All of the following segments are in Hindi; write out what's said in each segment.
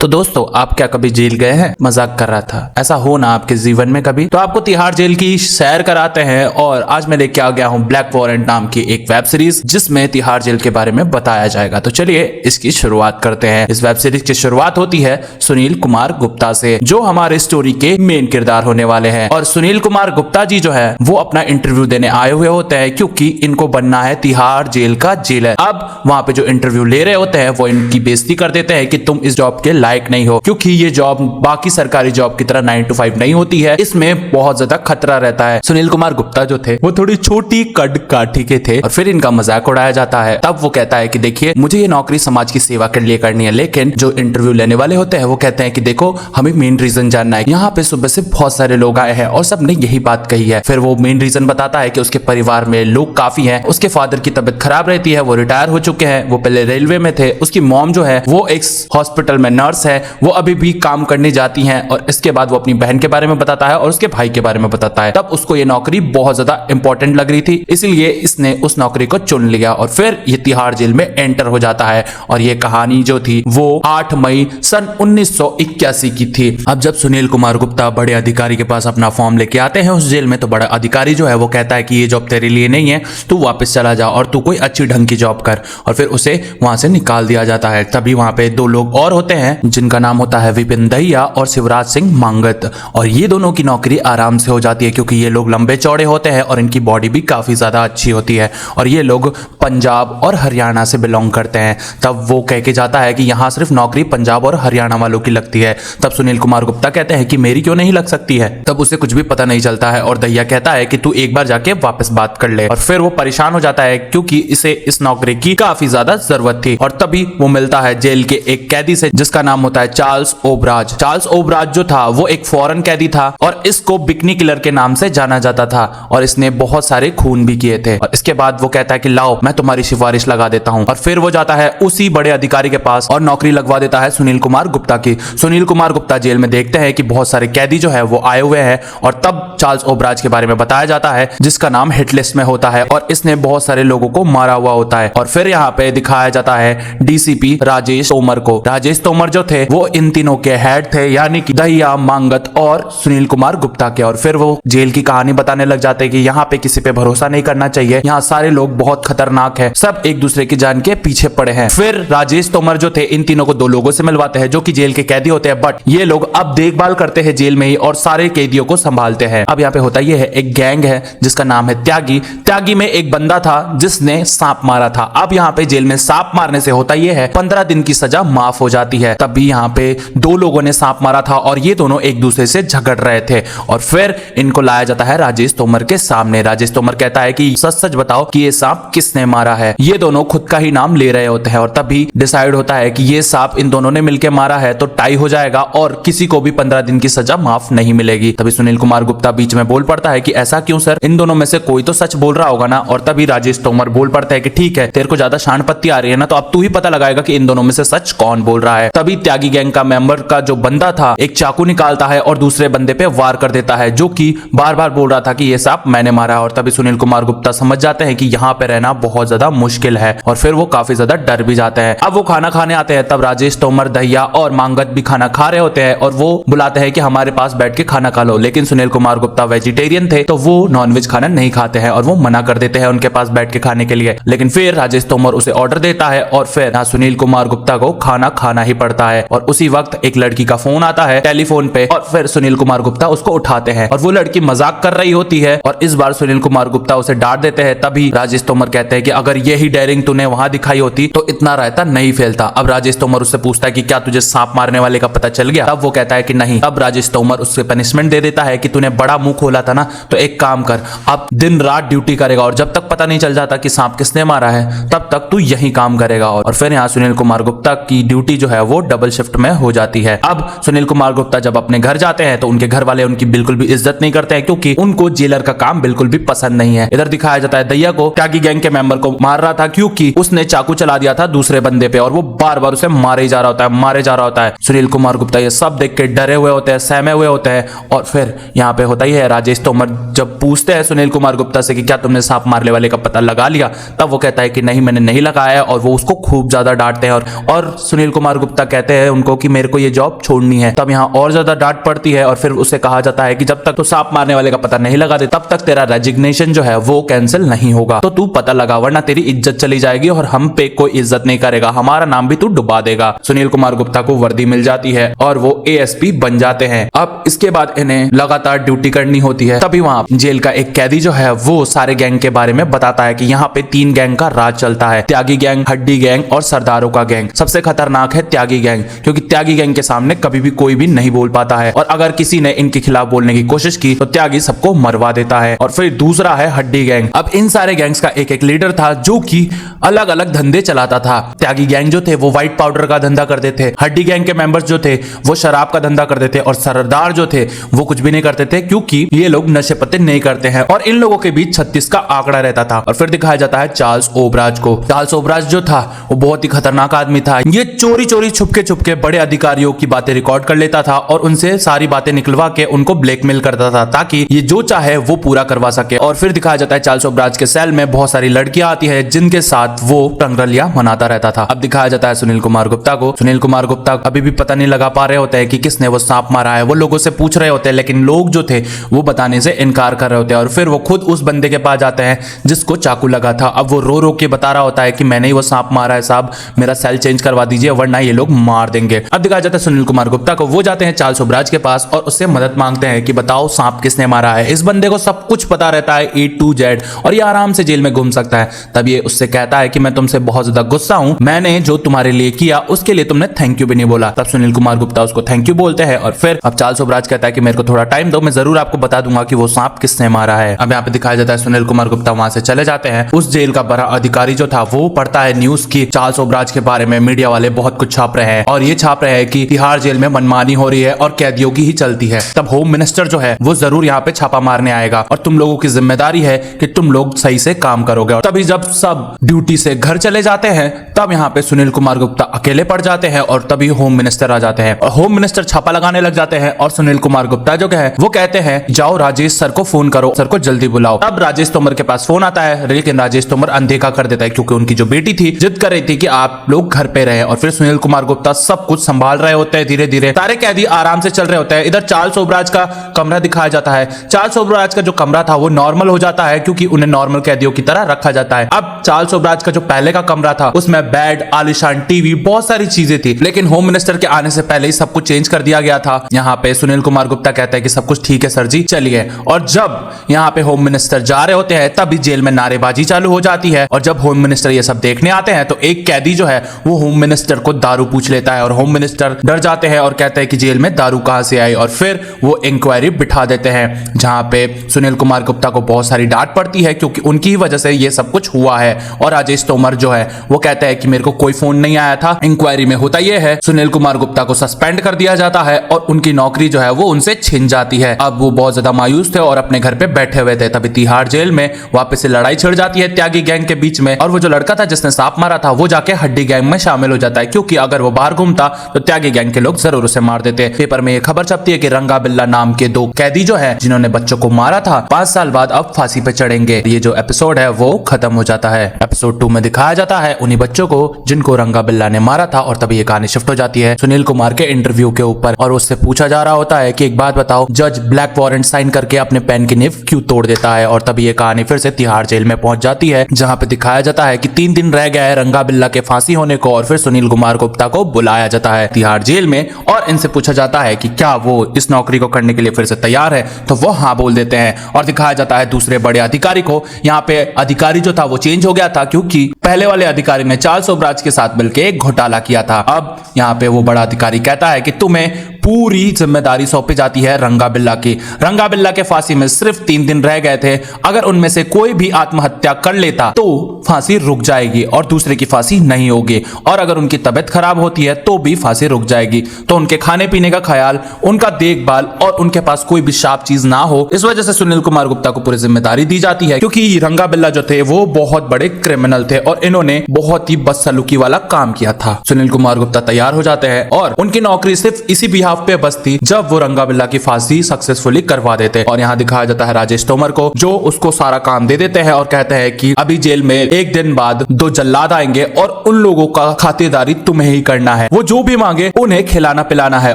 तो दोस्तों, आप क्या कभी जेल गए हैं? मजाक कर रहा था। ऐसा हो ना आपके जीवन में कभी, तो आपको तिहाड़ जेल की सैर कराते हैं। और आज मैं लेके आ गया हूं ब्लैक वॉरेंट नाम की एक वेब सीरीज, जिसमें तिहाड़ जेल के बारे में बताया जाएगा। तो चलिए इसकी शुरुआत करते हैं। इस वेब सीरीज की शुरुआत होती है सुनील कुमार गुप्ता से, जो हमारे स्टोरी के मेन किरदार होने वाले हैं। और सुनील कुमार गुप्ता जी जो है वो अपना इंटरव्यू देने आए हुए होते हैं, क्योंकि इनको बनना है तिहाड़ जेल का जेलर। अब वहां पे जो इंटरव्यू ले रहे होते हैं वो इनकी बेइज्जती कर देते हैं कि तुम इस जॉब के लायक नहीं हो, क्योंकि ये जॉब बाकी सरकारी जॉब की तरह 9 to 5 नहीं होती है। इसमें बहुत ज्यादा खतरा रहता है। सुनील कुमार गुप्ता जो थे वो थोड़ी छोटी कद काठी के थे और फिर इनका मजाक उड़ाया जाता है। तब वो कहता है कि देखिए, मुझे ये नौकरी समाज की सेवा के लिए करनी है। लेकिन जो इंटरव्यू लेने वाले होते हैं वो कहते हैं कि देखो, हमें मेन रीजन जानना है। यहाँ पे सुबह से बहुत सारे लोग आए हैं और सब ने यही बात कही है। फिर वो मेन रीजन बताता है कि उसके परिवार में लोग काफी हैं। उसके फादर की तबीयत खराब रहती है, वो रिटायर हो चुके हैं, वो पहले रेलवे में थे। उसकी मॉम जो है वो एक हॉस्पिटल में नर्स है, वो अभी भी काम करने जाती हैं। और इसके बाद वो अपनी बहन के बारे में बताता है और उसके भाई के बारे में बताता है। तब उसको ये नौकरी बहुत ज्यादा इंपॉर्टेंट लग रही थी, इसलिए इसने उस नौकरी को चुन लिया और फिर ये तिहाड़ जेल में एंटर हो जाता है। और ये कहानी जो थी वो 8 मई सन 1981 की थी। अब जब सुनील कुमार गुप्ता बड़े अधिकारी के पास अपना फॉर्म लेके आते हैं उस जेल में, तो बड़ा अधिकारी जो है वो कहता है कि ये जॉब तेरे लिए नहीं है, तू वापस चला जा और तू कोई अच्छी ढंग की जॉब कर। और फिर उसे वहां से निकाल दिया जाता है। तभी वहां पे 2 लोग और होते हैं, जिनका नाम होता है विपिन दहिया और शिवराज सिंह मांगत। और ये दोनों की नौकरी आराम से हो जाती है, क्योंकि ये लोग लंबे चौड़े होते हैं और इनकी बॉडी भी काफी ज्यादा अच्छी होती है। और ये लोग पंजाब और हरियाणा से बिलोंग करते हैं। तब वो कह के जाता है कि यहाँ सिर्फ नौकरी पंजाब और हरियाणा वालों की लगती है। तब सुनील कुमार गुप्ता कहते हैं कि मेरी क्यों नहीं लग सकती है। तब उसे कुछ भी पता नहीं चलता है और दहिया कहता है कि तू एक बार जाके वापस बात कर ले। और फिर वो परेशान हो जाता है, क्योंकि इसे इस नौकरी की काफी ज्यादा जरूरत थी। और तभी वो मिलता है जेल के एक कैदी से, जिसका नाम होता है चार्ल्स ओबराज। चार्ल्स ओबराज जो था वो एक फॉरेन कैदी था और इसको बिकनी किलर के नाम से जाना जाता था और इसने बहुत सारे खून भी किए थे। और इसके बाद वो कहता है कि लाओ, मैं तुम्हारी सिफारिश लगा देता हूं। और फिर वो जाता है उसी बड़े अधिकारी के पास और नौकरी लगवा देता है सुनील कुमार गुप्ता की। सुनील कुमार गुप्ता जेल में देखते हैं कि बहुत सारे कैदी जो है वो आए हुए हैं। और तब चार्ल्स ओबराज के बारे में बताया जाता है, जिसका नाम हिट लिस्ट में होता है और इसने बहुत सारे लोगों को मारा हुआ होता है। और फिर यहाँ पे दिखाया जाता है डीसीपी राजेश तोमर को। राजेश तोमर जो थे वो इन तीनों के हेड थे, यानी कि दहिया, मांगत और सुनील कुमार गुप्ता के। और फिर वो जेल की कहानी बताने लग जाते हैं कि यहाँ पे किसी पे भरोसा नहीं करना चाहिए, यहाँ सारे लोग बहुत खतरनाक है, सब एक दूसरे की जान के पीछे पड़े हैं। फिर राजेश तोमर जो थे इन तीनों को 2 लोगों से मिलवाते हैं, जो कि जेल के कैदी होते हैं, बट ये लोग अब देखभाल करते हैं जेल में ही और सारे कैदियों को संभालते हैं। अब यहाँ पे होता ये है, एक गैंग है जिसका नाम है त्यागी। त्यागी में एक बंदा था जिसने सांप मारा था। अब यहाँ पे जेल में सांप मारने से होता ये है 15 दिन की सजा माफ हो जाती है। तभी यहाँ पे 2 लोगों ने सांप मारा था और ये दोनों एक दूसरे से झगड़ रहे थे। और फिर इनको लाया जाता है राजेश तोमर के सामने। राजेश तोमर कहता है कि सच सच बताओ कि ये सांप किसने मारा है। ये दोनों खुद का ही नाम ले रहे होते हैं और तभी डिसाइड होता है कि ये सांप इन दोनों ने मिलकर मारा है, तो टाई हो जाएगा और किसी को भी 15 दिन की सजा माफ नहीं मिलेगी। तभी सुनील कुमार गुप्ता बीच में बोल पड़ता है कि ऐसा क्यों सर, इन दोनों में से कोई तो सच बोल रहा होगा ना। और तभी राजेश तोमर बोल पड़ता है कि ठीक है, तेरे को ज्यादा शान पत्ती आ रही है ना, तो अब तू ही पता लगाएगा कि इन दोनों में से सच कौन बोल रहा है। तभी त्यागी गैंग का मेंबर का जो बंदा था एक चाकू निकालता है और दूसरे बंदे पे वार कर देता है, जो कि बार बार बोल रहा था कि ये सांप मैंने मारा है। और तभी सुनील कुमार गुप्ता समझ जाते हैं कि यहाँ पे रहना बहुत ज्यादा मुश्किल है और फिर वो काफी ज्यादा डर भी जाते हैं। अब वो खाना खाने आते हैं, तब राजेश तोमर, दहिया और मांगत भी खाना खा रहे होते हैं और वो बुलाते हैं कि हमारे पास बैठ के खाना खा लो। लेकिन सुनील कुमार गुप्ता वेजिटेरियन थे, तो वो नॉनवेज खाना नहीं खाते हैं और वो मना कर देते हैं उनके पास बैठ के खाने के लिए। लेकिन फिर राजेश तोमर उसे ऑर्डर देता है और फिर सुनील कुमार गुप्ता को खाना खाना ही पड़ता है। और उसी वक्त एक लड़की का फोन आता है टेलीफोन पे और फिर सुनील कुमार गुप्ता उसको उठाते हैं और वो लड़की मजाक कर रही होती है और इस बार सुनील कुमार गुप्ता उसे डांट देते हैं। तभी राजेश तोमर कहते हैं कि अगर यही डेयरिंग तूने वहां दिखाई होती तो इतना रायता नहीं फैलता। अब राजेश तोमर उससे पूछता है कि क्या तुझे सांप मारने वाले का पता चल गया? तब वो कहता है कि नहीं। अब राजेश तोमर उससे पनिशमेंट दे देता है कि तूने बड़ा मुंह खोला था ना, तो एक काम कर, अब दिन रात ड्यूटी करेगा और जब तक पता नहीं चल जाता कि सांप किसने मारा है तब तक तू यही काम करेगा। और फिर यहाँ सुनील कुमार गुप्ता की ड्यूटी जो है वो डबल शिफ्ट में हो जाती है। अब सुनील कुमार गुप्ता जब अपने घर जाते हैं तो उनके घर वाले उनकी बिल्कुल भी इज्जत नहीं करते हैं, क्योंकि उनको जेलर का काम बिल्कुल भी पसंद नहीं है। इधर दिखाया जाता है दहिया को त्यागी गैंग के मेंबर को मार रहा था, क्योंकि उसने चाकू चला दिया था दूसरे बंदे पे और वो बार बार उसे मारे जा रहा होता है, मारे जा रहा होता है। सुनील कुमार गुप्ता ये सब देख के डरे हुए होते हैं, सहमे हुए होते हैं। और फिर यहाँ पे होता ही है, राजेश तोमर जब पूछते हैं सुनील कुमार गुप्ता से कि क्या तुमने सांप मारने वाले का पता लगा लिया, तब वो कहता है कि नहीं, मैंने नहीं लगाया और वो उसको खूब ज्यादा डांटते हैं। और सुनील कुमार गुप्ता कहते कहते हैं उनको कि मेरे को ये जॉब छोड़नी है। तब यहाँ और ज्यादा डांट पड़ती है और फिर उसे कहा जाता है कि जब तक तो सांप मारने वाले का पता नहीं लगा दे तब तक तेरा रेजिग्नेशन जो है वो कैंसिल नहीं होगा, तो तू पता लगा वरना तेरी इज्जत चली जाएगी और हम पे कोई इज्जत नहीं करेगा, हमारा नाम भी तू डुबा देगा। सुनील कुमार गुप्ता को वर्दी मिल जाती है और वो एएसपी बन जाते हैं। अब इसके बाद इन्हें लगातार ड्यूटी करनी होती है। तभी वहाँ जेल का एक कैदी जो है वो सारे गैंग के बारे में बताता है कि यहाँ पे 3 गैंग का राज चलता है, त्यागी गैंग, हड्डी गैंग और सरदारों का गैंग। सबसे खतरनाक है त्यागी गैंग, क्योंकि त्यागी गैंग के सामने कभी भी कोई भी नहीं बोल पाता है और अगर किसी ने इनके खिलाफ बोलने की कोशिश की तो त्यागी सबको मरवा देता है। और फिर दूसरा है हड्डी गैंग। अब इन सारे गैंग्स का एक एक लीडर था जो कि अलग अलग धंधे चलाता था। त्यागी गैंग जो थे वो व्हाइट पाउडर का धंधा करते थे, हड्डी गैंग के मेंबर्स जो थे वो शराब का धंधा करते थे और सरदार जो थे वो कुछ भी नहीं करते थे क्योंकि ये लोग नशे पत्ते नहीं करते हैं। और इन लोगों के बीच 36 का आंकड़ा रहता था। और फिर दिखाया जाता है चार्ल्स ओबराज को। चार्ल्स ओबराज जो था वो बहुत ही खतरनाक आदमी था। ये चोरी चोरी छुपके छुपके बड़े अधिकारियों की बातें रिकॉर्ड कर लेता था और उनसे सारी बातें निकलवा के उनको ब्लैकमेल करता था ताकि ये जो चाहे वो पूरा करवा सके। और फिर दिखाया जाता है चार्ल्स ओबराज के सेल में बहुत सारी लड़कियां आती है जिनके साथ वो रंगरलियां मनाता रहता था। अब दिखाया जाता है सुनील कुमार गुप्ता को। सुनील कुमार गुप्ता अभी भी पता नहीं लगा पा रहे होते हैं कि किसने वो सांप मारा है। वो लोगों से पूछ रहे होते हैं लेकिन लोग जो थे वो बताने से इनकार कर रहे होते हैं और फिर वो खुद उस बंदे के पास जाते हैं जिसको चाकू लगा था। अब वो रो रो के बता रहा होता है कि मैंने ही वो सांप मारा है साहब, मेरा सेल चेंज करवा दीजिए वरना ये लोग मार देंगे। अब दिखाया जाता है सुनील कुमार गुप्ता को। वो जाते हैं चार्ल्स ओबराज के पास और उससे मदद मांगते हैं कि बताओ सांप किसने मारा है। इस बंदे को सब कुछ पता रहता है A to Z और ये आराम से जेल में घूम सकता है। तब ये उससे कहता है कि मैं तुमसे बहुत ज्यादा गुस्सा हूं, मैंने जो तुम्हारे लिए किया उसके लिए तुमने थैंक यू भी नहीं बोला। तब सुनील कुमार गुप्ता उसको थैंक यू बोलते हैं और फिर अब चार्ल्स ओबराज कहता है कि मेरे को थोड़ा टाइम दो, मैं जरूर आपको बता दूंगा कि वो सांप किसने मारा है। अब यहाँ पे दिखाया जाता है सुनील कुमार गुप्ता वहां से चले जाते हैं। उस जेल का बड़ा अधिकारी जो था वो पढ़ता है न्यूज की चार्ल्स ओबराज के बारे में मीडिया वाले बहुत कुछ छाप रहे हैं और ये छाप रहे हैं कि तिहाड़ जेल में मनमानी हो रही है और कैदियों की ही चलती है। तब होम मिनिस्टर जो है वो जरूर यहाँ पे छापा मारने आएगा और तुम लोगों की जिम्मेदारी है कि तुम लोग सही से काम करोगे। और तभी जब सब ड्यूटी से घर चले जाते हैं तब यहाँ पे सुनील कुमार गुप्ता अकेले पड़ जाते हैं और तभी होम मिनिस्टर आ जाते हैं और होम मिनिस्टर छापा लगाने लग जाते हैं और सुनील कुमार गुप्ता जो है वो कहते हैं जाओ राजेश सर को फोन करो, सर को जल्दी बुलाओ। अब राजेश तोमर के पास फोन आता है लेकिन राजेश तोमर अनदेखा कर देता है क्योंकि उनकी जो बेटी थी जिद कर रही थी कि आप लोग घर पे रहे। और फिर सुनील कुमार गुप्ता सब कुछ संभाल रहे होते हैं धीरे धीरे, सारे कैदी आराम से चल रहे होते हैं। इधर चार्ल्स ओबराज का कमरा दिखाया जाता है। चार्ल्स ओबराज का जो कमरा था वो नॉर्मल हो जाता है क्योंकि उन्हें नॉर्मल कैदियों की तरह रखा जाता है। अब चार्ल्स ओबराज का जो पहले का कमरा था उसमें बेड, आलीशान टीवी, बहुत सारी चीजें थी लेकिन होम मिनिस्टर के आने से पहले ही सब कुछ चेंज कर दिया गया था। यहाँ पे सुनील कुमार गुप्ता कहता है कि सब कुछ ठीक है सर जी, चलिए। और जब यहाँ पे होम मिनिस्टर जा रहे होते हैं तभी जेल में नारेबाजी चालू हो जाती है और जब होम मिनिस्टर ये सब देखने आते हैं तो एक कैदी जो है वो होम मिनिस्टर को दारू पूछ लेता है और होम मिनिस्टर डर जाते हैं और कहते हैं कि जेल में दारू कहां से आई। और फिर वो इंक्वायरी बिठा देते हैं जहां पे सुनील कुमार गुप्ता को बहुत सारी डांट पड़ती है क्योंकि उनकी ही वजह से ये सब कुछ हुआ है। और राजेश तोमर जो है वो कहता है कि मेरे को कोई फोन नहीं आया था। इंक्वायरी में होता यह है सुनील कुमार गुप्ता को सस्पेंड कर दिया जाता है और उनकी नौकरी जो है वो उनसे छिन जाती है। अब वो बहुत ज्यादा मायूस थे और अपने घर पे बैठे हुए थे। तभी तिहाड़ जेल में वापस से लड़ाई छिड़ जाती है त्यागी गैंग के बीच में और वो जो लड़का था जिसने सांप मारा था वो जाके हड्डी गैंग में शामिल हो जाता है क्योंकि अगर वो बाहर घूमता तो त्यागी गैंग के लोग जरूर उसे मार देते। पेपर में ये खबर छपती है कि रंगा बिल्ला नाम के 2 कैदी जो है जिन्होंने बच्चों को मारा था 5 साल बाद अब फांसी पे चढ़ेंगे। ये जो एपिसोड है वो खत्म हो जाता है। एपिसोड 2 में दिखाया जाता है उन्हीं बच्चों को जिनको रंगा बिल्ला ने मारा था और तभी ये कहानी शिफ्ट हो जाती है सुनील कुमार के इंटरव्यू के ऊपर और उससे पूछा जा रहा होता है कि एक बात बताओ, जज ब्लैक वारंट साइन करके अपने पेन की निब क्यों तोड़ देता है। और तभी ये कहानी फिर से तिहाड़ जेल में पहुंच जाती है जहां पे दिखाया जाता है कि 3 दिन रह गया है रंगा बिल्ला के फांसी होने को और फिर सुनील कुमार गुप्ता को बुलाया जाता है तिहाड़ जेल में और इनसे पूछा जाता है कि क्या वो इस नौकरी को करने के लिए फिर से तैयार है, तो वो हाँ बोल देते हैं। और दिखाया जाता है दूसरे बड़े अधिकारी को। यहाँ पे अधिकारी जो था वो चेंज हो गया था क्योंकि पहले वाले अधिकारी ने चार्ल्स ओबराज के साथ मिलकर एक घोटाला किया था। अब यहाँ पे वो बड़ा अधिकारी कहता है कि तुम्हें पूरी जिम्मेदारी सौंपी जाती है रंगा बिल्ला की। रंगा बिल्ला के फांसी में सिर्फ 3 दिन रह गए थे, अगर उनमें से कोई भी आत्महत्या कर लेता तो फांसी रुक जाएगी और दूसरे की फांसी नहीं होगी और अगर उनकी तबीयत खराब होती है तो भी फांसी रुक जाएगी। तो उनके खाने पीने का ख्याल, उनका देखभाल और उनके पास कोई भी शार्प चीज ना हो, इस वजह से सुनील कुमार गुप्ता को पूरी जिम्मेदारी दी जाती है क्योंकि रंगा बिल्ला जो थे वो बहुत बड़े क्रिमिनल थे और इन्होंने बहुत ही बदसलूकी वाला काम किया था। सुनील कुमार गुप्ता तैयार हो जाते हैं और उनकी नौकरी सिर्फ इसी बिहाफ दाव पे बस थी जब वो रंगा बिल्ला की फांसी सक्सेसफुली करवा देते। और यहाँ दिखाया जाता है राजेश तोमर को, जो उसको सारा काम दे देते हैं और कहते हैं कि अभी जेल में एक दिन बाद 2 जल्लाद आएंगे और उन लोगों का खातिरदारी तुम्हें ही करना है। वो जो भी मांगे उन्हें खिलाना पिलाना है,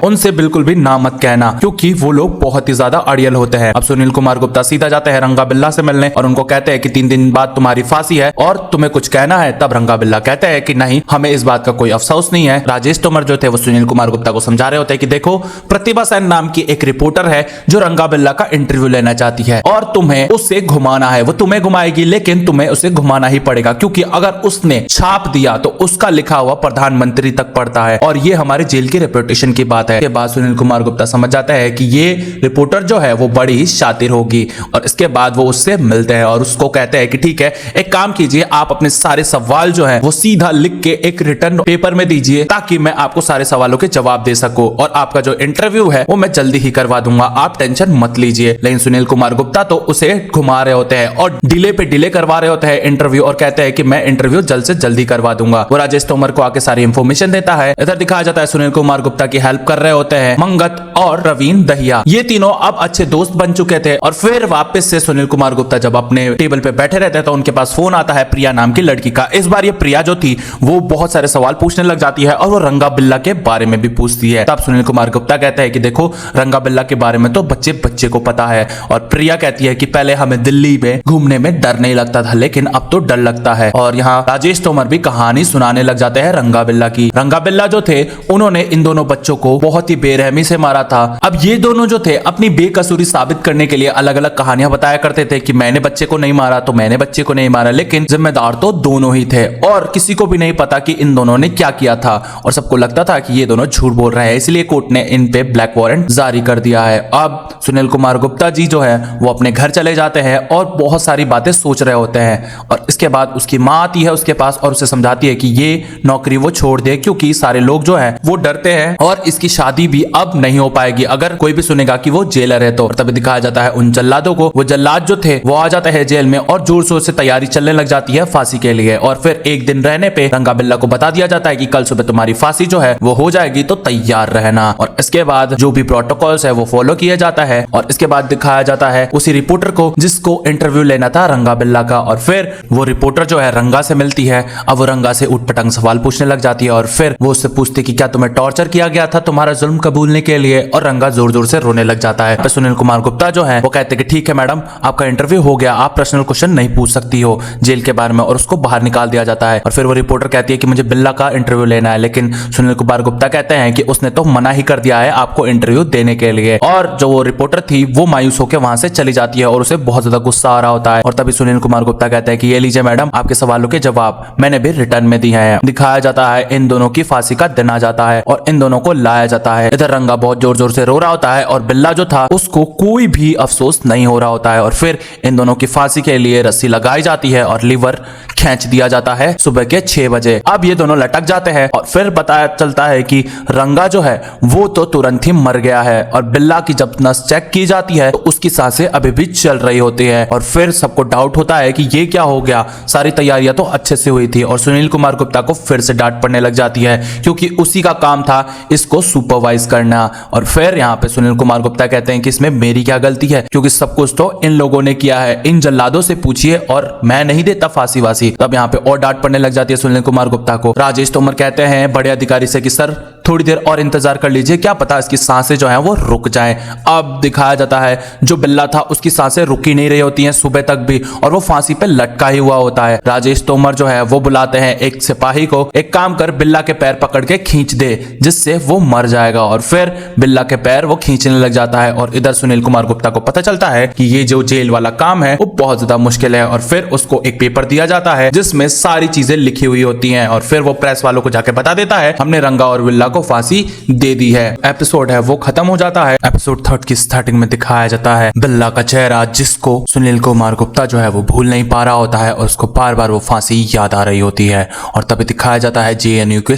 उनसे बिल्कुल भी ना मत कहना, क्योंकि वो लोग बहुत ही ज्यादा अड़ियल होते हैं। अब सुनील कुमार गुप्ता सीधा जाते हैं रंगा बिल्ला से मिलने और उनको कहते हैं कि 3 दिन बाद तुम्हारी फांसी है और तुम्हें कुछ कहना है। तब रंगा बिल्ला कहते हैं कि नहीं, हमें इस बात का कोई अफसोस नहीं है। राजेश तोमर जो थे वो सुनील कुमार गुप्ता को समझा रहे होते हैं कि देखो, प्रतिभा सेन नाम की एक रिपोर्टर है जो रंगा बिल्ला का इंटरव्यू लेना चाहती है और तुम्हें उससे घुमाना है। वो तुम्हें घुमाएगी, लेकिन तुम्हें उसे घुमाना ही पड़ेगा, क्योंकि अगर उसने छाप दिया तो उसका लिखा हुआ प्रधानमंत्री तक पड़ता है और ये हमारे जेल की रेपुटेशन की बात है। इसके बाद सुनील कुमार गुप्ता समझ जाता है कि ये रिपोर्टर जो है वो बड़ी ही शातिर होगी और इसके बाद वो उससे मिलते हैं और उसको कहते हैं कि ठीक है, एक काम कीजिए, आप अपने सारे सवाल जो है वो सीधा लिख के एक रिटर्न पेपर में दीजिए ताकि मैं आपको सारे सवालों के जवाब दे सकूं और आपका जो इंटरव्यू है वो मैं जल्दी ही करवा दूंगा, आप टेंशन मत लीजिए। लेकिन सुनील कुमार गुप्ता तो उसे घुमा रहे होते हैं और डिले पे डिले करवा रहे होते हैं इंटरव्यू और कहते हैं कि मैं इंटरव्यू जल्द से जल्दी करवा दूंगा। वो राजेश तोमर को आके सारी इंफॉर्मेशन देता है। इधर दिखाया जाता है सुनील कुमार गुप्ता की हेल्प कर रहे होते हैं मंगत और रवीन दहिया। ये तीनों अब अच्छे दोस्त बन चुके थे और फिर वापस से सुनील कुमार गुप्ता जब अपने टेबल पे बैठे रहते हैं तो उनके पास फोन आता है प्रिया नाम की लड़की का। इस बार ये प्रिया जो थी वो बहुत सारे सवाल पूछने लग जाती है और वो रंगा बिल्ला के बारे में भी पूछती है। तब सुनील कुमार गुप्ता कहते हैं कि देखो, रंगा बिल्ला के बारे में तो बच्चे बच्चे को पता है। और प्रिया कहती है कि पहले हमें दिल्ली में घूमने में डर नहीं लगता था, लेकिन अब तो डर लगता है। और यहाँ राजेश तोमर भी कहानी सुनाने लग जाते हैं रंगा बिल्ला की। रंगा बिल्ला जो थे उन्होंने इन दोनों बच्चों को बहुत ही बेरहमी से मारा था। अब ये दोनों जो थे अपनी बेकसूरी साबित करने के लिए अलग अलग कहानियां बताया करते थे कि मैंने बच्चे को नहीं मारा तो मैंने बच्चे को नहीं मारा, लेकिन जिम्मेदार तो दोनों ही थे और किसी को भी नहीं पता कि इन दोनों ने क्या किया था और सबको लगता था कि ये दोनों झूठ बोल रहे हैं, इसलिए कोर्ट ने इन पे ब्लैक वारंट जारी कर दिया है। अब सुनील कुमार गुप्ता जी जो है वो अपने घर चले जाते हैं और बहुत सारी बातें सोच रहे होते हैं और इसके बाद उसकी माँ आती है उसके पास और उसे समझाती है कि ये नौकरी वो छोड़ दे, क्योंकि सारे लोग जो है वो डरते हैं और इसकी शादी भी अब नहीं हो पाएगी अगर कोई भी सुनेगा कि वो जेलर है तो। तभी दिखाया जाता है उन जल्लादों को। वो जल्लाद जो थे वो आ जाते हैं जेल में और जोर शोर से तैयारी चलने लग जाती है फांसी के लिए। और फिर एक दिन रहने पे रंगा बिल्ला को बता दिया जाता है कि कल सुबह तुम्हारी फांसी जो है वो हो जाएगी, तो तैयार रहना। और इसके बाद जो भी प्रोटोकॉल्स है वो फॉलो किया जाता है और इसके बाद दिखाया जाता है उसी रिपोर्टर को जिसको इंटरव्यू लेना था रंगा बिल्ला का। और फिर वो रिपोर्टर जो है रंगा से मिलती है। अब वो रंगा से उठपटांग सवाल पूछने लग जाती है और फिर वो उससे पूछती कि क्या तुम्हें टॉर्चर किया गया था तुम्हारा जुल्म कबूलने के लिए, और रंगा जोर जोर से रोने लग जाता है। सुनील कुमार गुप्ता जो है वो कहते हैं कि ठीक है मैडम, आपका इंटरव्यू हो गया, आप पर्सनल क्वेश्चन नहीं पूछ सकती हो जेल के बारे में, और उसको बाहर निकाल दिया जाता है। और फिर वो रिपोर्टर कहती है कि मुझे बिल्ला का इंटरव्यू लेना है, लेकिन सुनील कुमार गुप्ता कहते हैं कि उसने तो मना ही कर दिया है आपको इंटरव्यू देने के लिए। और जो वो रिपोर्टर थी वो मायूस होकर वहां से चली जाती है और उसे बहुत ज्यादा गुस्सा आ रहा होता है। और तभी सुनील कुमार गुप्ता कहते हैं कि ये लीजिए मैडम, आपके सवालों के जवाब मैंने भी रिटर्न में दिए हैं। दिखाया जाता है इन दोनों की फांसी का दिन आ जाता है और इन दोनों को लाया जाता है। इधर रंगा बहुत जोर जोर से रो रहा होता है और बिल्ला जो था उसको कोई भी अफसोस नहीं हो रहा होता है। और फिर इन दोनों की फांसी के लिए रस्सी लगाई जाती है और लीवर खींच दिया जाता है सुबह के 6 बजे। अब ये दोनों लटक जाते हैं और फिर पता चलता है कि रंगा जो है वो तो तुरंत ही मर गया है और बिल्ला की जब नस चेक की जाती है तो उसकी सांसें अभी भी चल रही होती है। और फिर सबको डाउट होता है कि ये क्या हो गया, सारी तैयारियां तो अच्छे से हुई थी। और सुनील कुमार गुप्ता को फिर से डांट पड़ने लग जाती है क्योंकि उसी का काम था इसको सुपरवाइज करना। और फिर यहाँ पे सुनील कुमार गुप्ता कहते हैं कि इसमें मेरी क्या गलती है, क्योंकि सब कुछ तो इन लोगों ने किया है, इन जल्लादों से पूछिए और मैं नहीं देता फांसी वासी। तब यहाँ पे और डांट पड़ने लग जाती है सुनील कुमार गुप्ता को। राजेश तोमर कहते हैं बड़े अधिकारी से कि सर थोड़ी देर और इंतजार कर लीजिए, क्या पता इसकी सांसें जो हैं वो रुक जाएं। अब दिखाया जाता है जो बिल्ला था उसकी सांसें रुक ही नहीं रही होती हैं सुबह तक भी और वो फांसी पे लटका ही हुआ होता है। राजेश तोमर जो है वो बुलाते हैं एक सिपाही को, एक काम कर बिल्ला के पैर पकड़ के खींच दे जिससे वो मर जाएगा। और फिर बिल्ला के पैर वो खींचने लग जाता है और इधर सुनील कुमार गुप्ता को पता चलता है कि ये जो जेल वाला काम है वो बहुत ज्यादा मुश्किल है। और फिर उसको एक पेपर दिया जाता है जिसमें सारी चीजें लिखी हुई होती हैं और फिर वो प्रेस वालों को जाके बता देता है हमने रंगा और बिल्ला को फांसी दे दी है। एपिसोड है वो खत्म हो जाता है। एपिसोड 3 की स्टार्टिंग में दिखाया जाता है बिल्ला का चेहरा जिसको सुनील कुमार गुप्ता जो है वो भूल नहीं पा रहा होता है और उसको बार बार वो फांसी याद आ रही होती है। और तभी दिखाया जाता है जेएनयू के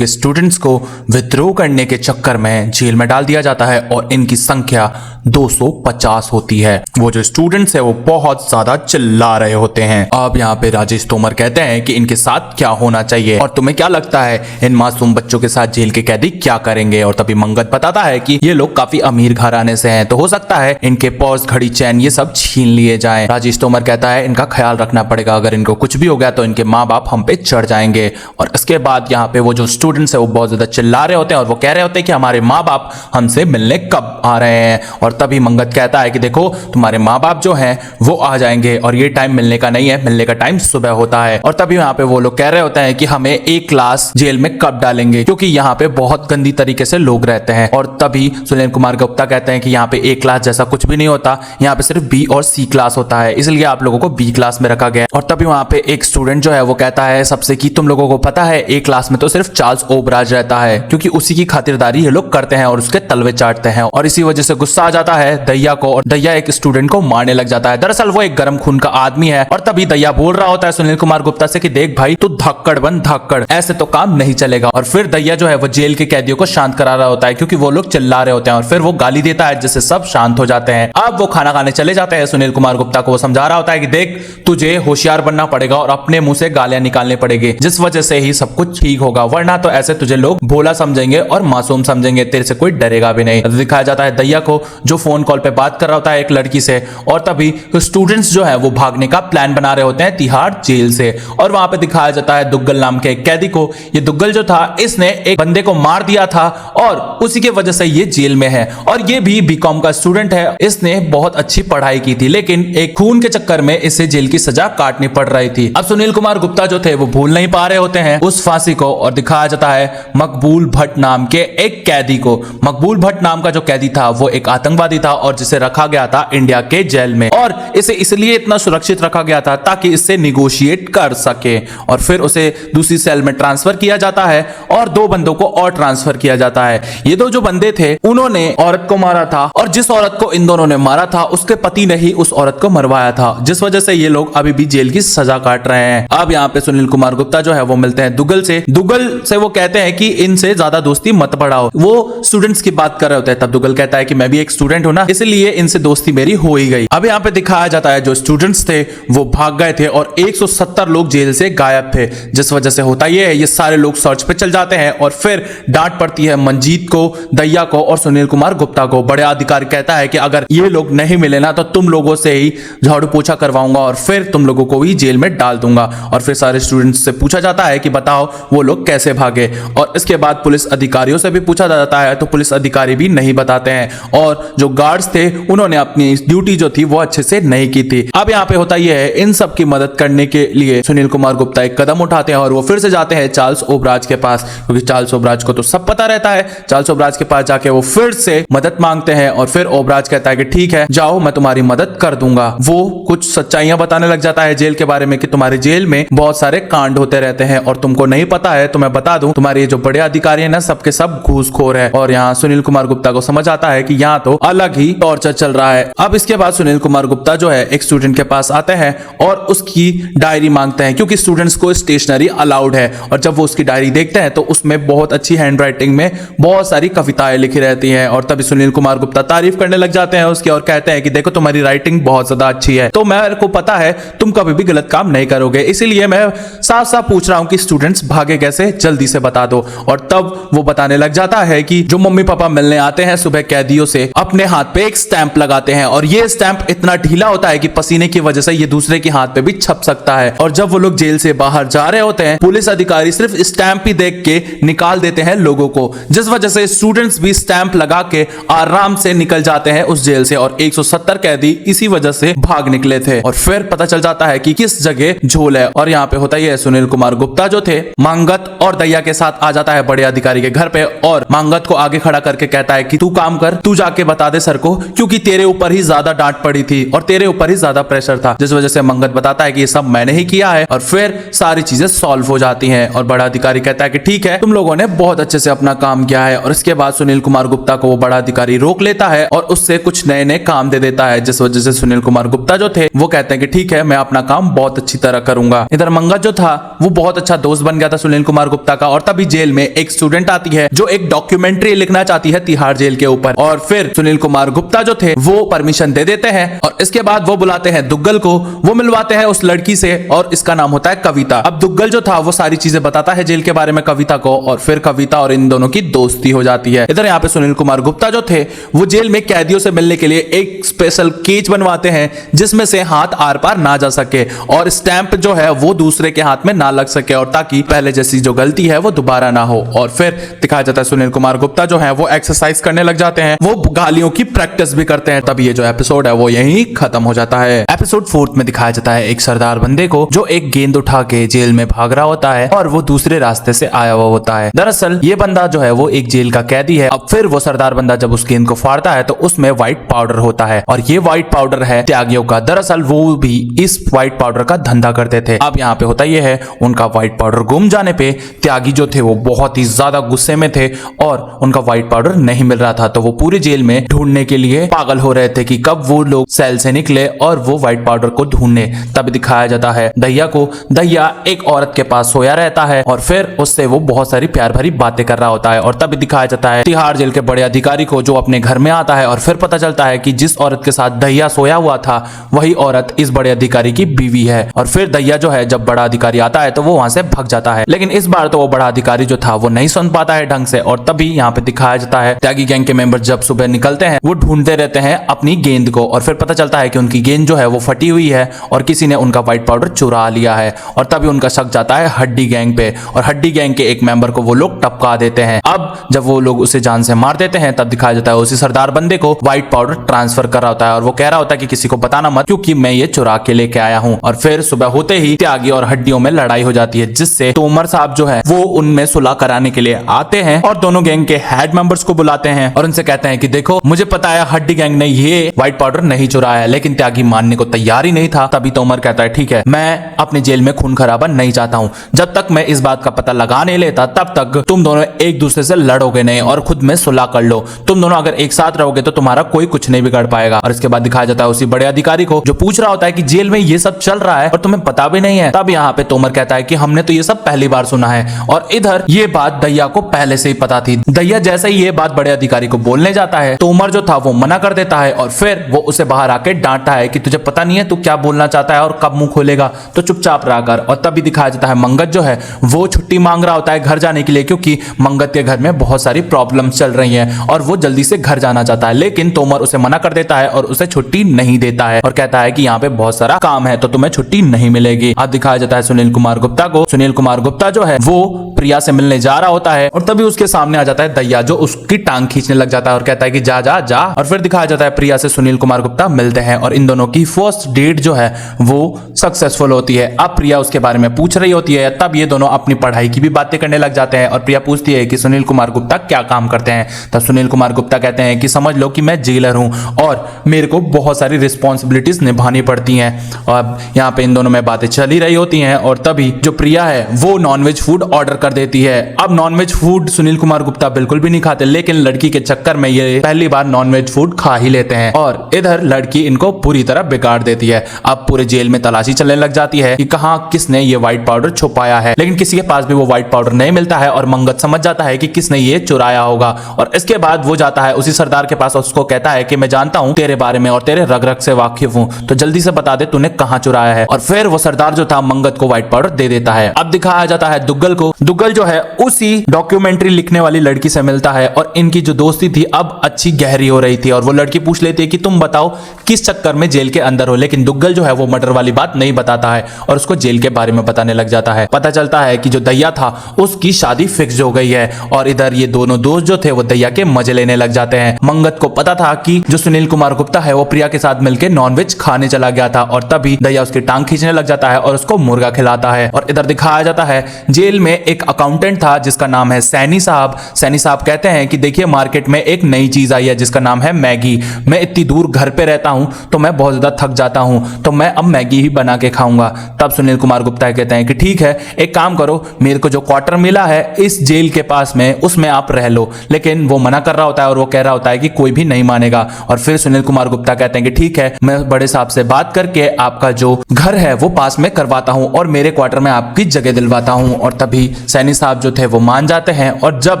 स्टूडेंट्स को विद्रोह करने के चक्कर में जेल में डाल दिया जाता है और इनकी संख्या 250 होती है। वो जो स्टूडेंट्स है वो बहुत ज्यादा चिल्ला रहे होते हैं। अब यहाँ पे राजेश तोमर कहते हैं कि इनके साथ क्या होना चाहिए और तुम्हें क्या लगता है इन मासूम मासूम बच्चों के साथ जेल के कैदी क्या करेंगे। और तभी मंगत बताता है कि ये लोग काफी अमीर घराने से हैं, तो हो सकता है इनके पर्स, घड़ी, चैन ये सब छीन लिए जाएं। राजेश तोमर कहता है इनका ख्याल रखना पड़ेगा, अगर इनको कुछ भी हो गया तो इनके माँ बाप हम पे चढ़ जाएंगे। और इसके बाद यहाँ पे वो जो स्टूडेंट्स है वो बहुत ज्यादा चिल्ला रहे होते हैं और वो कह रहे होते हैं कि हमारे माँ बाप हमसे मिलने कब आ रहे हैं। और तभी मंगत कहता है कि देखो तुम्हारे माँ बाप जो हैं वो आ जाएंगे और ये टाइम मिलने का नहीं है, मिलने का टाइम सुबह होता है। और तभी यहाँ पे वो लोग कह रहे होते हैं कि हमें ए क्लास जेल में कब डालेंगे, क्योंकि यहाँ पे बहुत गंदी तरीके से लोग रहते हैं। और तभी सुनील कुमार गुप्ता कहते हैं कि यहाँ पे ए क्लास जैसा कुछ भी नहीं होता, यहाँ पे सिर्फ बी और सी क्लास होता है, इसलिए आप लोगों को बी क्लास में रखा गया। और तभी वहाँ पे एक स्टूडेंट जो है वो कहता है सबसे कि तुम लोगों को पता है ए क्लास में तो सिर्फ चार्ल्स ओबराज रहता है, क्योंकि उसी की खातिरदारी ये लोग करते हैं और उसके तलवे चाटते हैं। और इसी वजह से गुस्सा आ जाता है दैया को और दैया एक स्टूडेंट को मारने लग जाता है। दरअसल वो एक गर्म खून का आदमी है। और तभी दैया बोल रहा होता है सुनील कुमार गुप्ता से कि देख भाई तू धक्कड़ बन धक्कड़, ऐसे तो काम नहीं चलेगा। और फिर दैया जो है वो जेल के कैदियों को शांत करा रहा होता है, क्योंकि वो लोग चिल्ला रहे होते हैं। और फिर वो गाली देता है जिससे सब शांत हो जाते हैं। अब वो खाना खाने चले जाते हैं। सुनील कुमार गुप्ता को वो समझा रहा होता है कि देख तुझे होशियार बनना पड़ेगा और अपने मुंह से गालियां निकालने पड़ेगी, जिस वजह से ही सब कुछ ठीक होगा, वरना तो ऐसे तुझे लोग भोला समझेंगे और मासूम समझेंगे, तेरे से कोई डरेगा भी नहीं। दिखाया जाता है दैया को जो फोन कॉल पे बात कर रहा होता है एक लड़की से। और तभी स्टूडेंट्स जो है वो भागने का प्लान बना रहे होते हैं तिहाड़ जेल से। और वहां पे दिखाया जाता है दुग्गल नाम के एक कैदी को। ये दुग्गल जो था इसने एक बंदे को मार दिया था और उसी की वजह से ये जेल में है। और ये भी बीकॉम का स्टूडेंट है, इसने बहुत अच्छी पढ़ाई की थी, लेकिन एक खून के चक्कर में इसे जेल की सजा काटनी पड़ रही थी। अब सुनील कुमार गुप्ता जो थे वो भूल नहीं पा रहे होते हैं उस फांसी को। और दिखाया जाता है मकबूल भट्ट नाम के एक कैदी को। मकबूल भट्ट नाम का जो कैदी था वो एक आतंकवादी था और जिसे रखा गया था इंडिया के जेल में। और इसे इसलिए इतना सुरक्षित रखा गया था ताकि इससे निगोशिएट कर सके। और फिर उसे दूसरी सेल में ट्रांसफर किया जाता है और 2 बंदों को और ट्रांसफर किया जाता है। ये 2 जो बंदे थे उन्होंने औरत को मारा था और जिस औरत को इन दोनों ने मारा था उसके पति ने ही उस औरत को मरवाया था, जिस वजह से ये लोग अभी भी जेल की सजा काट रहे हैं। अब यहाँ पे सुनील कुमार गुप्ता जो है वो मिलते हैं दुग्गल से। दुग्गल से वो कहते हैं कि इनसे ज्यादा दोस्ती मत बढ़ाओ। वो स्टूडेंट्स की बात कर रहे होते हैं, तब दुग्गल कहता है कि मैं भी एक स्टूडेंट हूं ना, इसलिए इनसे दोस्ती मेरी हो ही गई। अब यहाँ पे दिखाया जाता है जो स्टूडेंट्स थे वो भाग गए थे और 170 लोग जेल से गायब थे, जिस वजह से होता ये है ये सारे लोग सर्च पे चल जाते हैं। और फिर डांट पड़ती है मंजीत को, दैया को और सुनील कुमार गुप्ता को। बड़े अधिकारी कहता है कि अगर ये लोग नहीं मिले ना तो तुम लोगों से ही झाड़ू पोछा करवाऊंगा और फिर तुम लोगों को ही जेल में डाल दूंगा। और फिर सारे स्टूडेंट्स से पूछा जाता है कि बताओ वो लोग कैसे भागे। और इसके बाद पुलिस अधिकारियों से भी पूछा जाता है तो पुलिस अधिकारी भी नहीं बताते हैं। और जो गार्ड्स थे उन्होंने अपनी ड्यूटी जो थी वो अच्छे से नहीं की थी। अब यहाँ पे होता यह है इन सब की मदद करने के लिए सुनील कुमार गुप्ता एक कदम उठाते हैं और वो फिर से जाते हैं चार्ल्स ओबराज के पास, क्योंकि चार्ल्स ओबराज को तो सब पता रहता है। चार्ल्स ओबराज के पास जाके वो फिर से मदद मांगते हैं और फिर ओबराज कहता है कि ठीक है जाओ मैं तुम्हारी मदद कर दूंगा। वो कुछ सच्चाइयां बताने लग जाता है जेल के बारे में कि तुम्हारे जेल में बहुत सारे कांड होते रहते हैं और तुमको नहीं पता है तो मैं बता दूं तुम्हारे जो बड़े अधिकारी है ना सबके सब घूसखोर है। और यहाँ सुनील कुमार गुप्ता को समझ आता है कि यहाँ तो अलग ही टॉर्चर चल रहा है। अब इसके बाद सुनील कुमार गुप्ता जो है एक स्टूडेंट के पास आते हैं और उसकी डायरी मांगते हैं, क्योंकि स्टूडेंट्स को स्टेशनरी अलाउड है। और जब वो उसकी डायरी देखते हैं तो उसमें बहुत अच्छी हैंडराइटिंग में बहुत सारी कविताएं लिखी रहती हैं। और तभी सुनील कुमार गुप्ता तारीफ करने लग जाते हैं उसकी और कहते हैं कि देखो तुम्हारी राइटिंग बहुत ज्यादा अच्छी है, तो मेरे को पता है तुम कभी भी गलत काम नहीं करोगे, इसीलिए मैं साफ साफ पूछ रहा हूं कि स्टूडेंट्स भागे कैसे, जल्दी से बता दो। और तब वो बताने लग जाता है कि जो मम्मी पापा मिलने आते हैं सुबह कैदियों से अपने हाथ पे एक स्टैंप लगाते हैं और ये स्टैंप इतना ढीला होता है कि पसीने की वजह से ये दूसरे के हाथ पे भी छप सकता है। और जब वो लोग जेल से बाहर जा रहे होते हैं पुलिस अधिकारी सिर्फ स्टैंप ही देख के निकाल देते हैं लोगों को, जिस वजह से स्टूडेंट्स भी स्टैंप लगा के आराम से निकल जाते हैं उस जेल से। और 170 कैदी इसी वजह से भाग निकले थे। और फिर पता चल जाता है कि किस जगह झोल है। और यहाँ पे होता ही है सुनील कुमार गुप्ता जो थे मंगत और दैया के साथ आ जाता है बड़े अधिकारी के घर पे और मंगत को आगे खड़ा करके कहता है कि तू काम कर, तू जाके बता दे सर को, क्योंकि तेरे ऊपर ही ज्यादा डांट पड़ी थी और तेरे ऊपर ही ज्यादा प्रेशर था, जिस वजह से मंगत बताता है कि ये सब मैंने ही किया है। और फिर सारी चीजें सॉल्व हो जाती हैं और बड़ा अधिकारी कहता है कि ठीक है तुम लोगों ने बहुत अच्छे से अपना काम किया है। और इसके बाद सुनील कुमार गुप्ता को वो बड़ा अधिकारी रोक लेता है और उससे कुछ नए नए काम दे देता है, जिस वजह से सुनील कुमार गुप्ता जो थे वो कहते हैं कि ठीक है मैं अपना काम बहुत अच्छी तरह करूंगा। इधर मंगत जो था वो बहुत अच्छा दोस्त बन गया था सुनील कुमार गुप्ता का। और तभी जेल में एक स्टूडेंट आती है जो एक डॉक्यूमेंट्री लिखना चाहती है तिहाड़ जेल के ऊपर। और फिर सुनील कुमार गुप्ता जो थे वो परमिशन दे देते हैं और इसके बाद वो बुलाते हैं दुग्गल को, वो मिलवाते हैं उस लड़की से और इसका नाम होता है कविता। अब दुग्गल जो था वो सारी चीजें बताता है जेल के बारे में कविता को और फिर कविता और इन दोनों की दोस्ती हो जाती है। इधर यहाँ पे सुनील कुमार गुप्ता जो थे वो जेल में कैदियों से मिलने के लिए एक स्पेशल केज बनवाते हैं जिसमें से हाथ आर पार ना जा सके और स्टैंप जो है वो दूसरे के हाथ में ना लग सके और ताकि पहले जैसी जो गलती है वो दोबारा ना हो। और फिर दिखाया जाता है सुनील कुमार गुप्ता जो है वो एक्सरसाइज करने लग जाते हैं, वो गालियों की प्रैक्टिस भी करते हैं। तब ये जो एपिसोड है वो यहीं खत्म हो जाता है। एपिसोड 4 में दिखाया जाता है एक सरदार बंदे को जो एक गेंद उठा के जेल में भाग रहा होता है और वो दूसरे रास्ते से आया हुआ होता है। दरअसल ये बंदा जो है वो एक जेल का कैदी है। अब फिर वो सरदार बंदा जब उस गेंद को फाड़ता है तो उसमें व्हाइट पाउडर होता है और ये व्हाइट पाउडर है त्यागियों का। दरअसल वो भी इस व्हाइट पाउडर का धंधा करते थे। अब यहाँ पे होता ये है उनका व्हाइट पाउडर गुम जाने पे त्यागी जो थे वो बहुत ही ज्यादा गुस्से में थे और उनका व्हाइट पाउडर नहीं मिल रहा था, तो वो पूरे जेल में ढूंढने के लिए पागल हो रहे थे कि कब वो लोग सेल से निकले और वो व्हाइट पाउडर को ढूंढने। तब दिखाया जाता है दैया को। दैया एक औरत के पास सोया रहता है और फिर उससे वो बहुत सारी प्यार भरी बातें कर रहा होता है। और तब दिखाया जाता है तिहाड़ जेल के बड़े अधिकारी को जो अपने घर में आता है और फिर पता चलता है कि जिस औरत के साथ दैया सोया हुआ था वही औरत इस बड़े अधिकारी की बीवी है। और फिर दैया जो है जब बड़ा अधिकारी आता है तो वो वहां से भाग जाता है, लेकिन इस बार तो वो बड़ा अधिकारी जो था वो नहीं सुन पाता है ढंग से। और तभी यहाँ पे दिखाया जाता है त्यागी गैंग के मेंबर जब सुबह निकलते हैं वो ढूंढते रहते हैं अपनी गेंद को और फिर पता चलता है कि उनकी गेंद जो है वो फटी हुई है और किसी ने उनका व्हाइट पाउडर चुरा लिया है। और तभी उनका शक जाता है हड्डी गैंग पे और हड्डी गैंग के एक मेंबर को वो लोग टपका देते हैं। अब जब वो लोग उसे जान से मार देते हैं तब दिखाया जाता है उसी सरदार बंदे को व्हाइट पाउडर ट्रांसफर कर रहा होता है और वो कह रहा होता है कि किसी को बताना मत क्योंकि मैं ये चुरा के लेके आया हूँ। और फिर सुबह होते ही त्यागी और हड्डियों में लड़ाई हो जाती है जिससे तोमर साहब जो है वो उनमें सुलह कराने के लिए आते हैं और दोनों गैंग के हेड मेंबर्स को बुलाते हैं और उनसे कहते हैं कि देखो मुझे पता है हड्डी गैंग ने ये व्हाइट पाउडर नहीं चुराया है, लेकिन त्यागी मानने को तैयार ही नहीं था। तभी तोमर कहता है ठीक है मैं अपने जेल में खून खराबा नहीं चाहता हूँ, जब तक मैं इस बात का पता लगा नहीं लेता तब तक तुम दोनों एक दूसरे से लड़ोगे नहीं और खुद में सुलह कर लो। तुम दोनों अगर एक साथ रहोगे तो तुम्हारा कोई कुछ नहीं बिगाड़ पाएगा। और इसके बाद दिखाया जाता है उसी बड़े अधिकारी को जो पूछ रहा होता है कि जेल में ये सब चल रहा है और तुम्हें पता भी नहीं है। तब यहाँ पे तोमर कहता है कि हमने तो ये सब पहली बार सुना है। और इधर ये बात दैया को पहले से ही पता थी। दैया जैसे ही ये बात बड़े अधिकारी को बोलने जाता है तोमर जो था वो मना कर देता है और फिर वो उसे बाहर आके डांटता है कि तुझे पता नहीं है तू क्या बोलना चाहता है और कब मुंह खोलेगा, तो चुपचाप रहा कर। और तभी दिखाया जाता है मंगत जो है वो छुट्टी मांग रहा होता है घर जाने के लिए क्योंकि मंगत के घर में बहुत सारी प्रॉब्लम चल रही हैं और वो जल्दी से घर जाना चाहता है, लेकिन तोमर उसे मना कर देता है और उसे छुट्टी नहीं देता है और कहता है कि यहाँ पे बहुत सारा काम है तो तुम्हें छुट्टी नहीं मिलेगी। अब दिखाया जाता है सुनील कुमार गुप्ता को। सुनील कुमार गुप्ता जो है वो प्रिया से मिलने जा रहा होता है और तभी उसके सामने आ जाता है दैया जो उसकी टांग खींचने लग जाता है और कहता है कि जा जा जा। और फिर दिखाया जाता है प्रिया से सुनील कुमार गुप्ता मिलते हैं और इन दोनों की फर्स्ट डेट जो है वो सक्सेसफुल होती है। अब प्रिया उसके बारे में पूछ रही होती है, तब ये दोनों अपनी पढ़ाई की भी बातें करने लग जाते हैं और प्रिया पूछती है कि सुनील कुमार गुप्ता क्या काम करते हैं। तब सुनील कुमार गुप्ता कहते हैं कि समझ लो कि मैं जेलर हूं और मेरे को बहुत सारी रिस्पॉन्सिबिलिटीज निभानी पड़ती हैं। अब यहाँ पे इन दोनों में बातें चल ही रही होती हैं और तभी जो प्रिया है वो नॉनवेज फूड ऑर्डर कर देती है। अब नॉनवेज फूड सुनील कुमार गुप्ता बिल्कुल भी नहीं खाते, लेकिन लड़की के चक्कर में ये पहली बार नॉनवेज फूड खा ही लेते हैं और इधर लड़की इनको पूरी तरह बिगाड़ देती है। अब पूरे जेल में तलाशी चलने लग जाती है कि कहाँ किसने ये व्हाइट पाउडर छुपाया है, लेकिन किसी के पास भी वो व्हाइट पाउडर नहीं मिलता है और मंगत समझ जाता है कि किसने ये चुराया होगा। और इसके बाद वो जाता है उसी सरदार के पास और उसको कहता है कि मैं जानता हूँ तेरे बारे में और तेरे रग रग से वाकिफ हूँ, तो जल्दी से बता दे तूने कहाँ चुराया है। और फिर वो सरदार जो था मंगत को व्हाइट पाउडर दे देता है। अब दिखाया जाता है दुग्गल को। दुग्गल जो है उसी डॉक्यूमेंट्री लिखने वाली लड़की से मिलता है और इनकी जो दोस्ती थी अब अच्छी गहरी हो रही थी और वो लड़की पूछ लेती है कि तुम बताओ किस चक्कर में जेल के अंदर हो, लेकिन दुग्गल जो है वो मर्डर वाली बात नहीं बताता है और उसको जेल के बारे में बताने लग जाता है। पता चलता है कि जो दैया था उसकी शादी फिक्स हो गई है और इधर ये दोनों दोस्त जो थे वो दैया के मजे लेने लग जाते हैं। मंगत को पता था कि जो सुनील कुमार गुप्ता है वो प्रिया के साथ मिलकर नॉनवेज खाने चला गया था और तभी दैया उसकी टांग खींचने लग जाता है और उसको मुर्गा खिलाता है। और इधर दिखाया जाता है जेल में एक अकाउंटेंट था जिसका नाम है सैनी साहब। सैनी साहब कहते हैं कि देखिए मार्केट में एक नई चीज आई है जिसका नाम है मैगी। मैं इतनी दूर घर पे रहता हूं तो मैं बहुत ज्यादा थक जाता हूं, तो मैं अब मैगी ही बना के खाऊंगा। तब सुनील कुमार गुप्ता कहते हैं कि ठीक है एक काम करो, मेरे को जो क्वार्टर मिला है इस जेल के पास में उसमें आप रह लो। लेकिन वो मना कर रहा होता है और वो कह रहा होता है कि कोई भी नहीं मानेगा। और फिर सुनील कुमार गुप्ता कहते हैं कि ठीक है मैं बड़े साहब से बात करके आपका जो घर है वो पास में करवाता हूं और मेरे क्वार्टर में आपकी जगह दिलवाता हूं। और तभी सैनी साहब जो थे वो मान जाते हैं और जब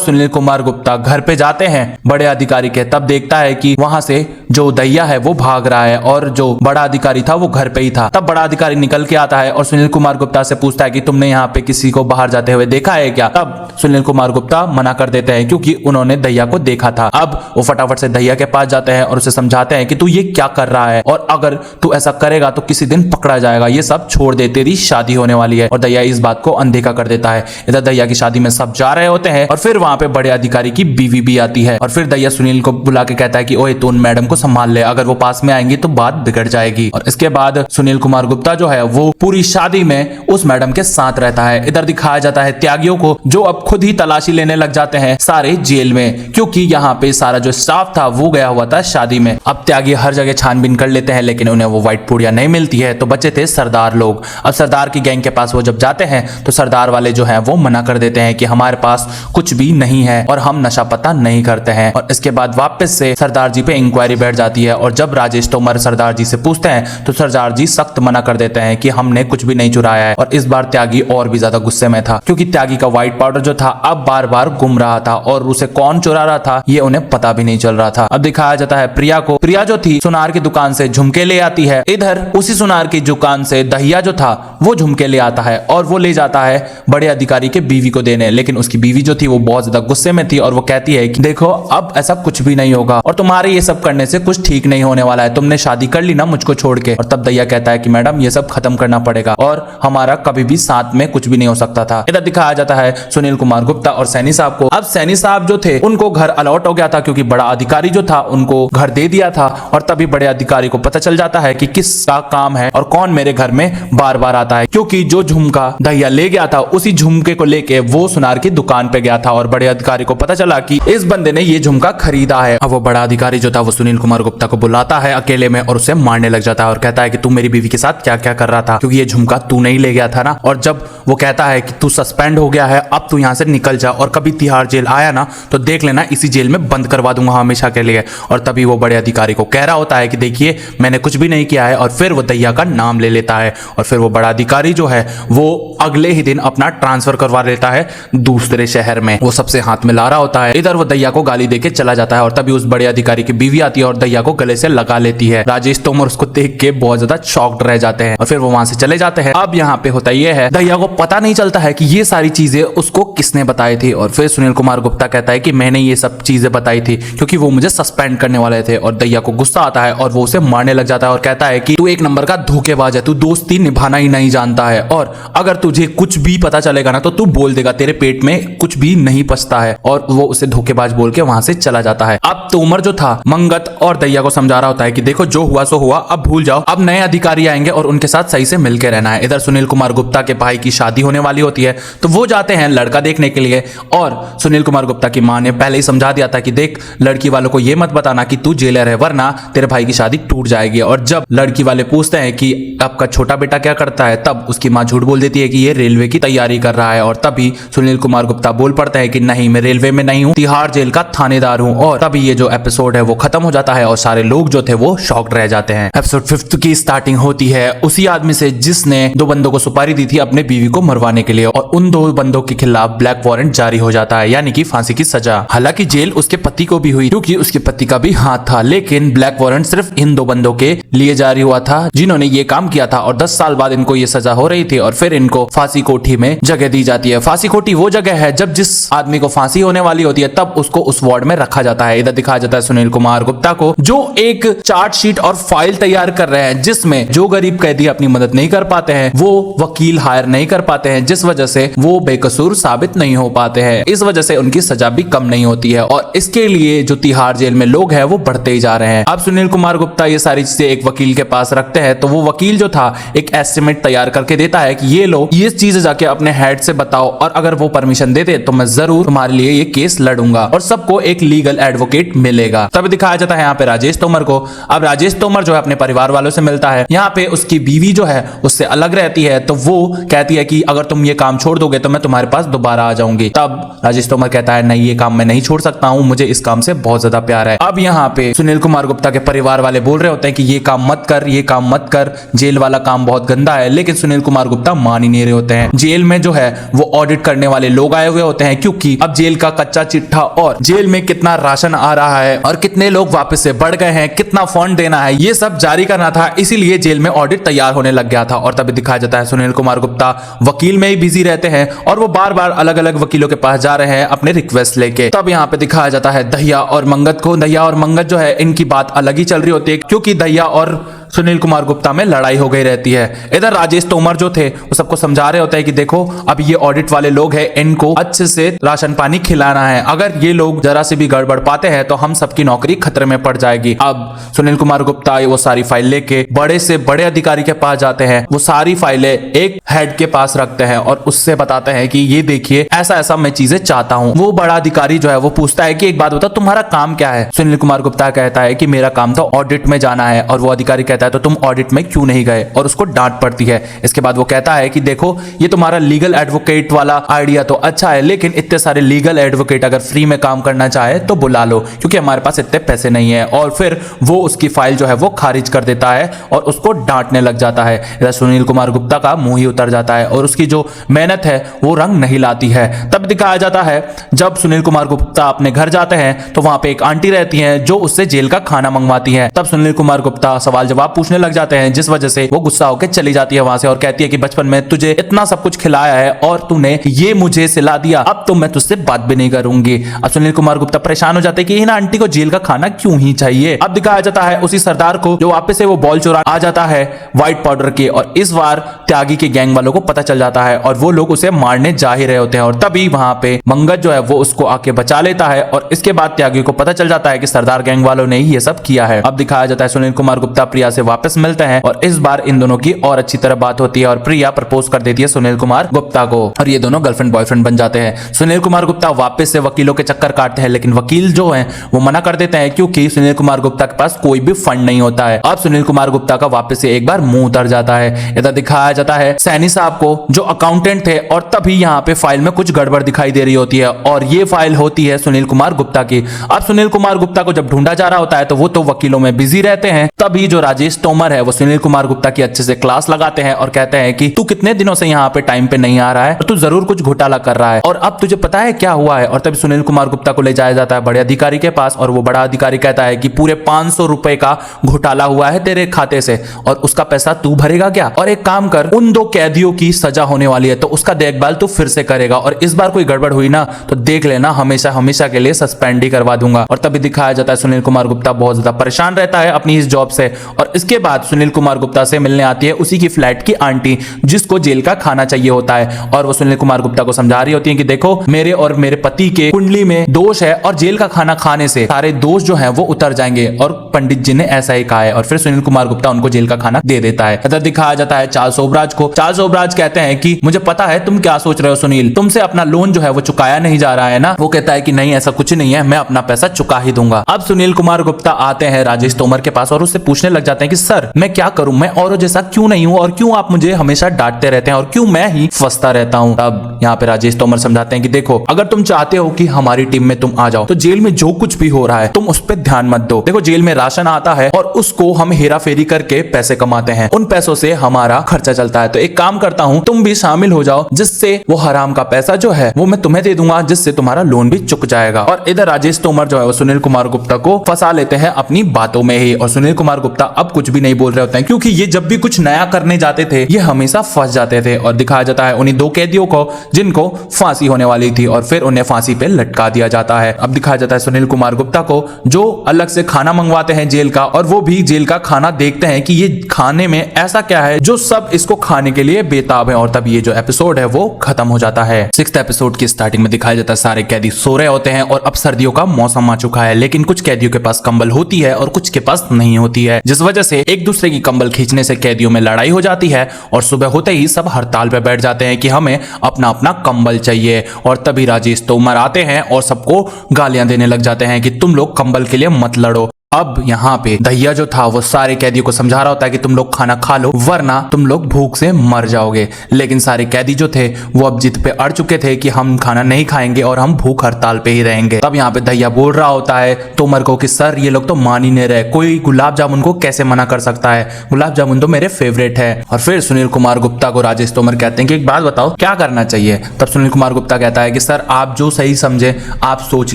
सुनील कुमार गुप्ता घर पे जाते हैं बड़े अधिकारी के, तब देखता है कि वहां से जो दैया है वो भाग रहा है और जो बड़ा अधिकारी था वो घर पे ही था। तब बड़ा अधिकारी निकल के आता है और सुनील कुमार गुप्ता से पूछता है कि तुमने यहाँ पे किसी को बाहर जाते हुए देखा है क्या? तब सुनील कुमार गुप्ता मना कर देते हैं क्योंकि उन्होंने दहिया को देखा था। अब वो फटाफट से दहिया के पास जाते हैं और उसे समझाते हैं कि तू ये क्या कर रहा है और अगर तू ऐसा करेगा तो किसी दिन पकड़ा जाएगा, ये सब छोड़ दे, तेरी शादी होने वाली है। और दहिया इस बात को अनदेखा कर देता है। इधर दहिया की शादी में सब जा रहे होते हैं और फिर वहां पे बड़े अधिकारी की बीवी भी आती है और फिर दहिया सुनील को बुला के कहता है कि ओए तू उन मैडम को संभाल ले, अगर वो पास में आएंगी तो बात बिगड़ जाएगी। और इसके बाद सुनील कुमार गुप्ता जो है वो पूरी शादी में उस मैडम के साथ रहता है। इधर दिखाया जाता है त्यागियों को जो अब खुद ही तलाशी लेने लग जाते हैं सारे जेल में, क्योंकि यहाँ पे सारा जो स्टाफ था वो गया हुआ था शादी में। अब त्यागी हर जगह छानबीन कर लेते हैं लेकिन उन्हें वो व्हाइट पुड़िया नहीं मिलती है, तो बचे थे सरदार लोग। अब सरदार की गैंग के पास वो जब जाते हैं तो सरदार वाले जो है वो मना कर देते हैं कि हमारे पास कुछ भी नहीं है और हम नशा पता नहीं करते हैं। और इसके बाद वापस से सरदार जी पे इंक्वायरी बैठ जाती है और जब राजेश तोमर सरदार जी से पूछते हैं तो सरदार जी सख्त मना कर देते हैं कि हमने कुछ भी नहीं चुराया है। और इस बार त्यागी और भी ज्यादा गुस्से में था क्योंकि त्यागी का व्हाइट पाउडर जो था अब बार बार गुम रहा था और उसे कौन चुरा रहा था ये उन्हें पता भी नहीं चल रहा था। अब दिखाया जाता है प्रिया को। प्रिया जो थी सुनार की दुकान से झुमके ले आती है। इधर उसी सुनार की दुकान से दहिया जो था वो झुमके ले आता है और वो ले जाता है बड़े अधिकारी के बीवी को देने, लेकिन उसकी बीवी जो थी वो बहुत ज्यादा गुस्से में थी और वो कहती है कि देखो अब ऐसा कुछ भी नहीं होगा और तुम्हारे ये सब करने से कुछ ठीक नहीं होने वाला है, तुमने शादी कर ली ना मुझको छोड़ के। और तब दहिया कहता है कि मैडम ये सब खत्म करना पड़ेगा और हमारा कभी भी साथ में कुछ भी नहीं हो सकता था। इधर दिखाया जाता है सुनील कुमार गुप्ता और सैनी साहब को। अब सैनी साहब जो थे उनको घर अलॉट हो गया था क्योंकि बड़ा अधिकारी जो था उनको घर दे दिया था और तभी बड़े अधिकारी को पता चल जाता है कि किसका काम है और कौन मेरे घर में बार बार आता है, क्योंकि जो झुमका दहिया ले गया था उसी झुमके को लेके वो सुनार की दुकान पे गया था और बड़े अधिकारी को पता चला कि इस बंदे ने ये झुमका खरीदा है। अब वो बड़ा अधिकारी जो था वो सुनील कुमार गुप्ता को बुलाता है अकेले में और उसे मारने लग जाता है और कहता है कि तू मेरी बीवी के साथ क्या क्या कर रहा था, क्योंकि ये झुमका तू नहीं ले गया था ना। और जब वो कहता है कि तू सस्पेंड हो गया है, अब तू यहाँ से निकल जा और कभी तिहाड़ जेल आया ना तो देख लेना इसी जेल में बंद करवा दूंगा हमेशा के लिए। और तभी वो बड़े अधिकारी को कह रहा होता है कि देखिए मैंने कुछ भी नहीं किया है और फिर वो दहिया का नाम ले लेता है और फिर वो बड़ा अधिकारी जो है वो अगले ही दिन अपना ट्रांसफर करवा लेता है दूसरे शहर में। वो सबसे हाथ में ला रहा होता है। इधर वो दहिया को गाली देके चला जाता है और तभी उस बड़े अधिकारी की बीवी आती है और दहिया को गले से लगा लेती है। राजेश तोमर उसको देख के बहुत ज्यादा शॉक्ड रह जाते हैं और फिर वो वहां से चले जाते हैं। अब यहाँ पे होता यह है दहिया को पता नहीं चलता है कि ये सारी चीजें उसको किसने बताई थी और फिर सुनील कुमार गुप्ता कहता है कि मैंने ये सब चीजें बताई थी क्योंकि वो मुझे सस्पेंड करने वाले थे। और दहिया को गुस्सा आता है और वो उसे मारने लग जाता है और कहता है कि तू एक नंबर का धोखेबाज है, तू दोस्ती निभाना ही नहीं जानता है और अगर तुझे कुछ भी पता चलेगा ना तो तू बोल देगा, तेरे पेट में कुछ भी नहीं पचता है। और वो उसे धोखेबाज बोल के वहां से चला जाता है। अब तोमर जो था मंगत और दहिया को समझा रहा होता है कि देखो जो हुआ सो हुआ, अब भूल जाओ, अब नए अधिकारी आएंगे और उनके साथ सही से मिलकर रहना है। इधर सुनील कुमार गुप्ता के भाई की शादी होने वाली होती है तो वो जाते हैं लड़का देखने के लिए और सुनील कुमार गुप्ता की मां ने पहले ही समझा दिया था कि देख लड़की वालों को ये मत बताना कि तू जेलर है वरना तेरे भाई की शादी टूट जाएगी। और जब लड़की वाले पूछते हैं कि आपका छोटा बेटा क्या करता है तब उसकी मां झूठ बोल देती है कि ये रेलवे की तैयारी कर रहा है और तभी सुनील कुमार गुप्ता बोल पड़ता है कि नहीं मैं रेलवे में नहीं हूँ, तिहाड़ जेल का थानेदार हूँ। और तभी ये जो एपिसोड है वो खत्म हो जाता है और सारे लोग जो थे वो शॉक्ड रह जाते हैं। एपिसोड 5 की स्टार्टिंग होती है उसी आदमी से जिसने 2 बंदों को सुपारी दी थी अपने बीवी को मरवाने के लिए और उन 2 बंदों के खिलाफ ब्लैक वारंट जारी हो जाता है यानी कि फांसी की सजा। हालांकि जेल उसके पति को भी हुई क्योंकि उसके पति का भी हाथ था, लेकिन ब्लैक वारंट सिर्फ इन 2 बंदों के लिए जारी हुआ था जिन्होंने ये काम किया था और 10 साल बाद इनको ये सजा हो रही थी और फिर इनको फांसी कोठी में जगह दी जाती है। फांसी कोठी वो जगह है जब जिस आदमी को फांसी होने वाली होती है तब उसको उस वार्ड में रखा जाता है। इधर दिखाया जाता है सुनील कुमार गुप्ता को जो एक चार्ट शीट और फाइल तैयार कर रहे हैं जिसमें जो गरीब कैदी अपनी मदद नहीं कर पाते हैं वो वकील हायर नहीं कर पाते हैं, जिस वजह से वो बेकसूर साबित नहीं हो पाते हैं। इस वजह से उनकी सजा भी कम नहीं होती है और इसके लिए जो तिहाड़ जेल में लोग हैं वो बढ़ते ही जा रहे हैं। अब सुनील कुमार गुप्ता ये सारी चीजें एक वकील के पास रखते हैं तो वो वकील जो था एक एस्टिमेट तैयार करके देता है कि ये लो ये चीजें जाके अपने हेड से बताओ और अगर वो परमिशन देते तो मैं जरूर तुम्हारे लिए ये केस लड़ूंगा और सबको एक लीगल एडवोकेट मिलेगा। तब दिखाया जाता है यहाँ पे राजेश तोमर को। अब राजेश तोमर जो है अपने परिवार वालों से मिलता है। यहाँ पे उसकी बीवी जो है उससे अलग रहती है तो वो कहती है कि अगर तुम ये काम छोड़ दोगे तो मैं तुम्हारे पास दोबारा आ जाऊंगी। तब राजेश तोमर कहता है नहीं ये काम मैं नहीं छोड़ सकता हूँ, मुझे इस काम से बहुत ज्यादा प्यार है। अब यहाँ पे सुनील कुमार गुप्ता के परिवार वाले बोल रहे होते हैं कि ये काम मत कर, ये काम मत कर, जेल वाला काम बहुत गंदा है, लेकिन सुनील कुमार गुप्ता मान ही नहीं रहे होते हैं। जेल में जो है वो ऑडिट करने वाले लोग आए हुए होते हैं क्योंकि अब जेल का कच्चा चिट्ठा और जेल में कितना राशन आ रहा है और कितने लोग वापस से बढ़ गए हैं, कितना फंड देना है, ये सब जारी करना था, इसीलिए जेल में ऑडिट तैयार होने लग गया था। और तभी दिखाया जाता है सुनील कुमार गुप्ता वकील में ही बिजी रहते हैं और वो बार बार अलग अलग वकीलों के पास जा रहे हैं अपने रिक्वेस्ट लेके। तब यहाँ पे दिखाया जाता है दहिया और मंगत को। दहिया और मंगत जो है इनकी बात अलग ही चल रही होती है, क्योंकि दहिया और सुनील कुमार गुप्ता में लड़ाई हो गई रहती है। इधर राजेश तोमर जो थे वो सबको समझा रहे होते हैं कि देखो अब ये ऑडिट वाले लोग हैं, इनको अच्छे से राशन पानी खिलाना है, अगर ये लोग जरा से भी गड़बड़ पाते हैं तो हम सबकी नौकरी खतरे में पड़ जाएगी। अब सुनील कुमार गुप्ता वो सारी फाइल लेके बड़े से बड़े अधिकारी के पास जाते हैं। वो सारी फाइलें एक हेड के पास रखते हैं और उससे बताते हैं कि ये देखिए ऐसा ऐसा मैं चीजें चाहता हूँ। वो बड़ा अधिकारी जो है वो पूछता है कि एक बात बताओ तुम्हारा काम क्या है। सुनील कुमार गुप्ता कहता है कि मेरा काम तो ऑडिट में जाना है। और वो अधिकारी कहता है तो तुम ऑडिट में क्यों नहीं गए, और उसको डांट पड़ती है। इसके बाद वो कहता है कि देखो ये तुम्हारा लीगल एडवोकेट वाला आइडिया तो अच्छा है, लेकिन इतने सारे लीगल एडवोकेट अगर फ्री में काम करना चाहे तो बुला लो, क्योंकि हमारे पास इतने पैसे नहीं है। और फिर वो उसकी फाइल जो है वो खारिज कर देता है और उसको डांटने लग जाता है। इधर सुनील कुमार गुप्ता का मुंह ही उतर जाता है और उसकी जो मेहनत है वो रंग नहीं लाती है। तब दिखाया जाता है जब सुनील कुमार गुप्ता अपने घर जाते हैं तो वहां पे एक आंटी रहती है जो उससे जेल का खाना मंगवाती है। तब सुनील कुमार गुप्ता सवाल जवाब पूछने लग जाते हैं, जिस वजह से वो गुस्सा होकर चली जाती है वहां से और कहती है कि बचपन में तुझे इतना सब कुछ खिलाया है और तूने ये मुझे सिला दिया, अब तो मैं तुझसे बात भी नहीं करूंगी। अब सुनील कुमार गुप्ता परेशान हो जाते हैं कि इन आंटी को जेल का खाना क्यों ही चाहिए। अब दिखाया जाता है उसी सरदार को जो वापस से वो बॉल चुरा आ जाता है व्हाइट पाउडर के, और इस बार त्यागी के गैंग वालों को पता चल जाता है और वो लोग उसे मारने जा ही रहे होते हैं। और तभी वहां पे मंगत जो है वो उसको आके बचा लेता है और इसके बाद त्यागी को पता चल जाता है कि सरदार गैंग वालों ने ही ये सब किया है। अब दिखाया जाता है सुनील कुमार गुप्ता प्रिया से वापस मिलते हैं और इस बार इन दोनों की और अच्छी तरह बात होती है और प्रिया प्रपोज कर देती है सुनील कुमार गुप्ता को और ये दोनों गर्लफ्रेंड बॉयफ्रेंड बन जाते हैं। सुनील कुमार गुप्ता वापस से वकीलों के चक्कर काटते हैं, लेकिन वकील जो है वो मना कर देते हैं क्योंकि सुनील कुमार गुप्ता के पास कोई भी फंड नहीं होता है। अब सुनील कुमार गुप्ता का वापस से एक बार मुंह उतर जाता है। इधर दिखाया जाता है सैनी साहब को जो अकाउंटेंट थे और तभी यहाँ पे फाइल में कुछ गड़बड़ दिखाई दे रही होती है और ये फाइल होती है सुनील कुमार गुप्ता की। अब सुनील कुमार गुप्ता को जब ढूंढा जा रहा होता है तो वो तो वकीलों में बिजी रहते हैं। तभी जो राजेश तोमर है वो सुनील कुमार गुप्ता की अच्छे से क्लास लगाते हैं और कहते हैं कि तू कितने दिनों से यहाँ पे टाइम पे नहीं आ रहा है और तू जरूर कुछ घोटाला कर रहा है और अब तुझे पता है क्या हुआ है। और तभी सुनील कुमार गुप्ता को ले जाया जाता है बड़े अधिकारी के पास और वो बड़ा अधिकारी कहता है कि पूरे 500 रुपए का घोटाला हुआ है तेरे खाते से और उसका पैसा तू भरेगा क्या, और एक काम कर उन 2 कैदियों की सजा होने वाली है तो उसका देखभाल तू फिर से करेगा और इस बार कोई गड़बड़ हुई ना तो देख लेना हमेशा हमेशा के लिए सस्पेंड ही करवा दूंगा। और तभी दिखाया जाता है सुनील कुमार गुप्ता बहुत ज्यादा परेशान रहता है अपनी इस जॉब से और इसके बाद सुनील कुमार गुप्ता से मिलने आती है उसी की फ्लैट की आंटी जिसको जेल का खाना चाहिए होता है और वो सुनील कुमार गुप्ता को समझा रही होती है कि देखो मेरे और मेरे पति के कुंडली में दोष है और जेल का खाना खाने से सारे दोष जो है वो उतर जाएंगे और पंडित जी ने ऐसा ही कहा है। और फिर सुनील कुमार गुप्ता उनको जेल का खाना दे देता है। इधर दिखाया जाता है चार्ल्स ओबराज को। चार्ल्स ओबराज कहते हैं कि मुझे पता है तुम क्या सोच रहे हो सुनील, तुमसे अपना लोन जो है वो चुकाया नहीं जा रहा है ना। वो कहता है कि नहीं ऐसा कुछ नहीं है, मैं अपना पैसा चुका ही दूंगा। अब सुनील कुमार गुप्ता आते हैं राजेश तोमर के पास और उससे पूछने लग जाते हैं कि सर मैं क्या करूं, मैं औरों जैसा क्यों नहीं हूं और क्यों आप मुझे हमेशा डांटते रहते हैं और क्यों मैं ही फंसता रहता हूं। अब यहाँ पे राजेश तोमर समझाते हैं कि देखो अगर तुम चाहते हो कि हमारी टीम में तुम आ जाओ तो जेल में जो कुछ भी हो रहा है तुम उस पर ध्यान मत दो। देखो जेल में राशन आता है और उसको हम हेरा फेरी करके पैसे कमाते हैं, उन पैसों से हमारा खर्चा चलता है। तो एक काम करता हूँ तुम भी शामिल हो जाओ जिससे वो हराम का पैसा जो है वो मैं तुम्हें दे दूंगा जिससे तुम्हारा लोन भी चुक जाएगा। और इधर राजेश तोमर जो है वो सुनील कुमार गुप्ता को फंसा लेते हैं अपनी बातों में ही और सुनील कुमार गुप्ता अब कुछ भी नहीं बोल रहे होते हैं क्योंकि ये जब भी कुछ नया करने जाते थे ये हमेशा फंस जाते थे। और दिखाया जाता है उन्हीं 2 कैदियों को जिनको फांसी होने वाली थी और फिर उन्हें फांसी पे लटका दिया जाता है। अब दिखाया जाता है सुनील कुमार गुप्ता को जो अलग से खाना मंगवाते हैं जेल का और वो भी जेल का खाना देखते हैं कि ये खाने में ऐसा क्या है जो सब इसको खाने के लिए बेताब है। और तब ये जो एपिसोड है वो खत्म हो जाता है। 6th एपिसोड की स्टार्टिंग में दिखाया जाता है सारे कैदी सो रहे होते हैं और अब सर्दियों का मौसम आ चुका है, लेकिन कुछ कैदियों के पास कंबल होती है और कुछ के पास नहीं होती है, जिस वजह से एक दूसरे की कंबल खींचने से कैदियों में लड़ाई हो जाती है और सुबह होते ही सब हड़ताल पे बैठ जाते हैं कि हमें अपना अपना कंबल चाहिए। और तभी राजेश तोमर आते हैं और सबको गालियां देने लग जाते हैं कि तुम लोग कंबल के लिए मत लड़ो। अब यहाँ पे दहिया जो था वो सारे कैदियों को समझा रहा होता है कि तुम लोग खाना खा लो वरना तुम लोग भूख से मर जाओगे, लेकिन सारे कैदी जो थे वो अब जिद पे अड़ चुके थे कि हम खाना नहीं खाएंगे और हम भूख हड़ताल पे ही रहेंगे। तब यहाँ पे दहिया बोल रहा होता है तोमर को कि सर ये लोग तो मान ही नहीं रहे, कोई गुलाब जामुन को कैसे मना कर सकता है, गुलाब जामुन तो मेरे फेवरेट है। और फिर सुनील कुमार गुप्ता को राजेश तोमर कहते हैं कि एक बात बताओ क्या करना चाहिए। तब सुनील कुमार गुप्ता कहता है कि सर आप जो सही समझे आप सोच